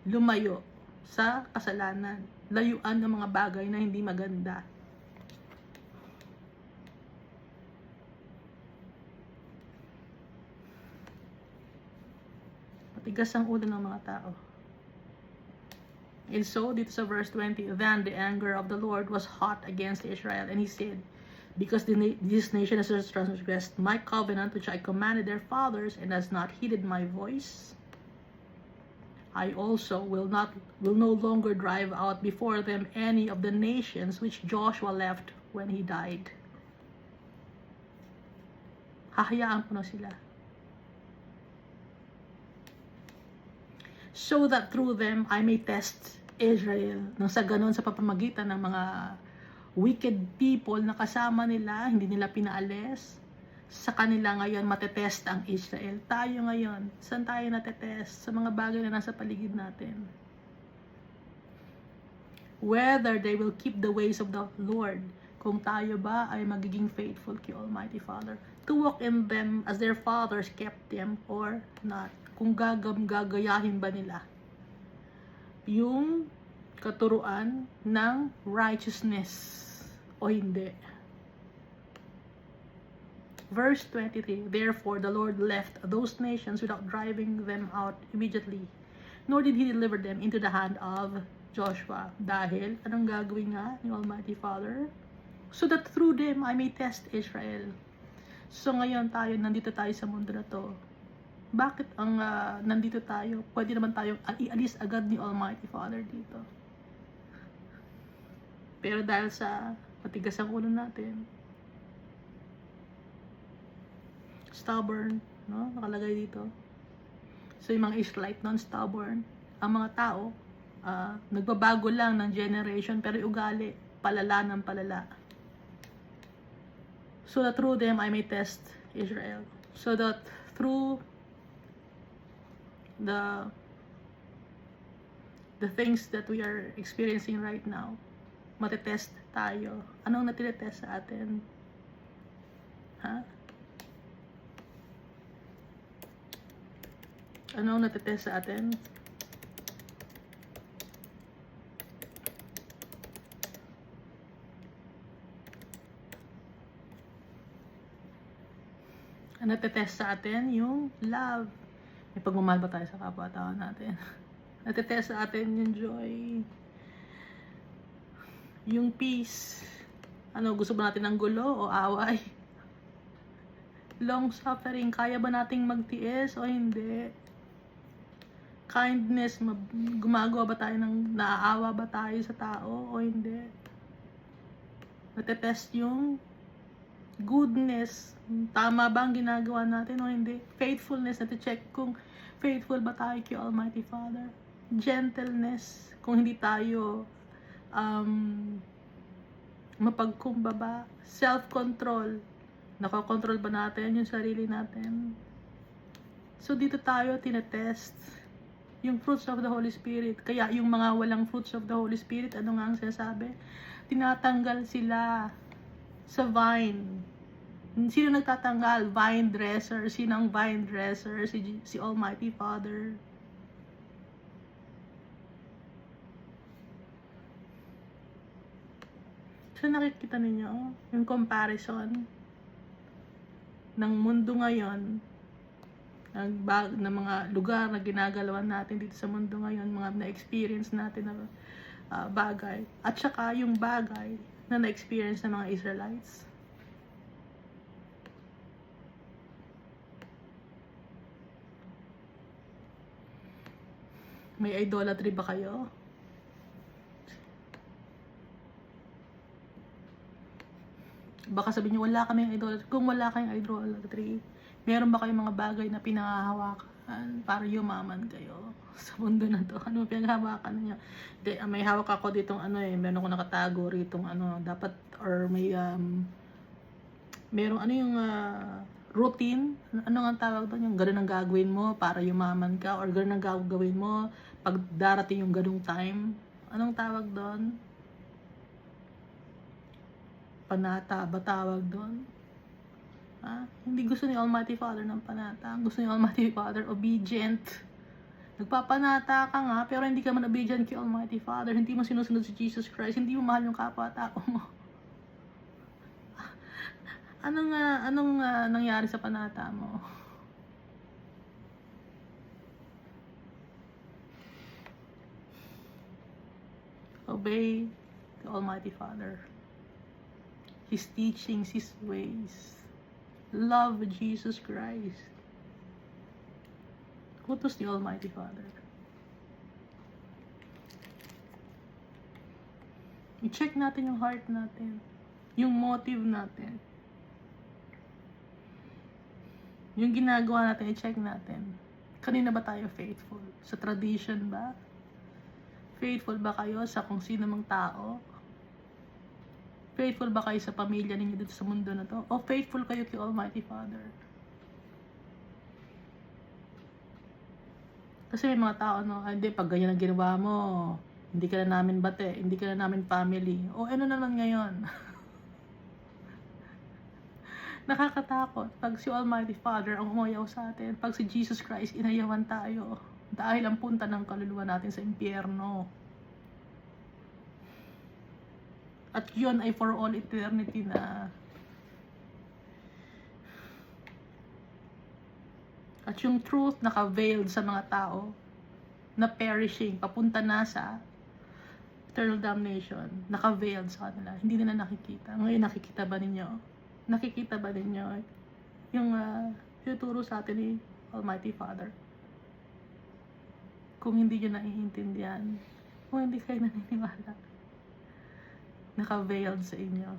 Lumayo sa kasalanan. Layuan ng mga bagay na hindi maganda. Matigas ang ulo ng mga tao. And so, dito sa verse 20, then the anger of the Lord was hot against Israel, and he said, because this nation has transgressed my covenant which I commanded their fathers, and has not heeded my voice, I also will no longer drive out before them any of the nations which Joshua left when he died. Hahayaan ko na sila. So that through them I may test Israel. Nang sa ganon, sa papamagitan ng mga wicked people na kasama nila, hindi nila pinaalis, sa kanila ngayon matetest ang Israel. Tayo ngayon, saan tayo natetest? Sa mga bagay na nasa paligid natin. Whether they will keep the ways of the Lord. Kung tayo ba ay magiging faithful kay Almighty Father. To walk in them as their fathers kept them or not. Kung gagayahin ba nila yung katuruan ng righteousness o hindi. Verse 23, therefore the Lord left those nations without driving them out immediately, nor did he deliver them into the hand of Joshua. Dahil, anong gagawin nga ni Almighty Father? So that through them I may test Israel. So ngayon tayo, nandito tayo sa mundo na to. Bakit ang nandito tayo? Pwede naman tayong ialis agad ni Almighty Father dito. Pero dahil sa matigas ang ulo natin, stubborn, no? Nakalagay dito. So yung mga Israelite non-stubborn, ang mga tao, nagbabago lang ng generation, pero yung ugali, palala ng palala. So that through them I may test Israel. So that through the things that we are experiencing right now, matetest tayo. Anong natinetest sa atin? Ha? Anong natetest sa atin? Ang natetest sa atin yung love. May pagmamahal ba tayo sa kapwa-tao natin? Natetest sa atin yung joy. Yung peace. Ano, gusto ba natin ng gulo o away? Long suffering, kaya ba nating magtiis o hindi? Kindness, gumagawa ba tayo ng naaawa ba tayo sa tao o hindi? Natetest yung goodness, tama ba ang ginagawa natin o hindi? Faithfulness, nati-check kung faithful ba tayo kay Almighty Father. Gentleness, kung hindi tayo mapagkumbaba. Self-control, nakakontrol ba natin yung sarili natin? So dito tayo tinetest yung fruits of the Holy Spirit. Kaya yung mga walang fruits of the Holy Spirit, ano nga ang sinasabi? Tinatanggal sila sa vine. Sino nagtatanggal? Vine dresser. Sino ang vine dresser? Si Almighty Father. So nakikita ninyo yung comparison ng mundo ngayon ng mga lugar na ginagalawan natin dito sa mundo ngayon, mga na-experience natin na bagay, at saka yung bagay na na-experience ng mga Israelites. May idolatry ba kayo? Baka sabihin nyo, wala kaming idolatry. Kung wala kayong idolatry, meron ba kayong mga bagay na pinangahawakan para yumaman kayo sa mundo na to? Ano pinanghawakan niyo? May hawak ako ditong meron ko nakatago ritong dapat, or may merong yung routine. Ano nga tawag doon? Yung ganun ang gagawin mo para yumaman ka, or ganun ang gagawin mo pag darating yung ganung time. Anong tawag doon? Panata ba tawag doon? Hindi gusto ni Almighty Father ng panata. Ang gusto ni Almighty Father, obedient. Nagpapanata ka nga, pero hindi ka man obedient kay Almighty Father. Hindi mo sinusunod si Jesus Christ. Hindi mo mahal yung kapwa-tao mo. Anong nangyari sa panata mo? Obey the Almighty Father. His teachings, His ways. Love Jesus Christ. What was the Almighty Father? I-check natin yung heart natin. Yung motive natin. Yung ginagawa natin, i-check natin. Kanina ba tayo faithful? Sa tradition ba? Faithful ba kayo sa kung sino mang tao? Faithful ba kayo sa pamilya ninyo dito sa mundo na to? O faithful kayo kay Almighty Father? Kasi may mga tao, hindi, pag ganyan ang ginawa mo, hindi ka na namin bate, hindi ka na namin family. O ano naman ngayon? Nakakatakot pag si Almighty Father ang umayaw sa atin, pag si Jesus Christ inayawan tayo, dahil ang punta ng kaluluwa natin sa impyerno. At yun ay for all eternity na. At yung truth naka-veiled sa mga tao na perishing, papunta na sa eternal damnation, naka-veiled sa kanila. Hindi nila nakikita. Ngayon nakikita ba ninyo? Nakikita ba ninyo yung tuturo sa atin ni Almighty Father? Kung hindi nyo naiintindihan, kung hindi kayo naniniwala, naka-veiled sa inyo.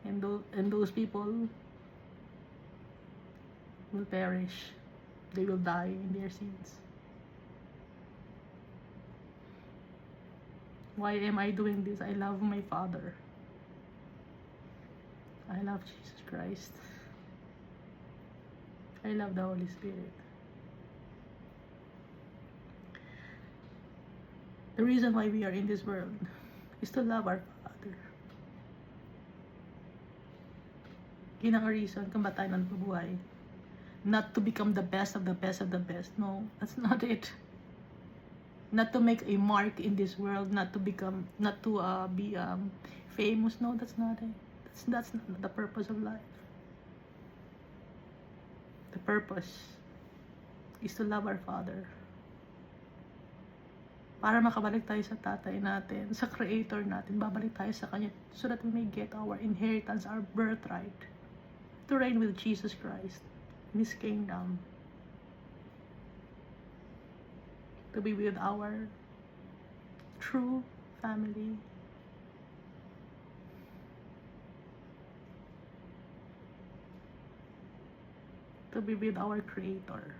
And those people will perish. They will die in their sins. Why am I doing this? I love my Father. I love Jesus Christ. I love the Holy Spirit. The reason why we are in this world is to love our Father. Yun ang reason kung ba't tayo nabubuhay. Not to become the best of the best of the best. No, that's not it. Not to make a mark in this world. Not to be famous. No, that's not it. That's not the purpose of life. The purpose is to love our Father. Para makabalik tayo sa tatay natin, sa creator natin, babalik tayo sa kanya so that we may get our inheritance, our birthright, to reign with Jesus Christ in His kingdom, to be with our true family, to be with our Creator.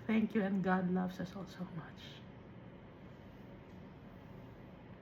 Thank you, and God loves us all so much.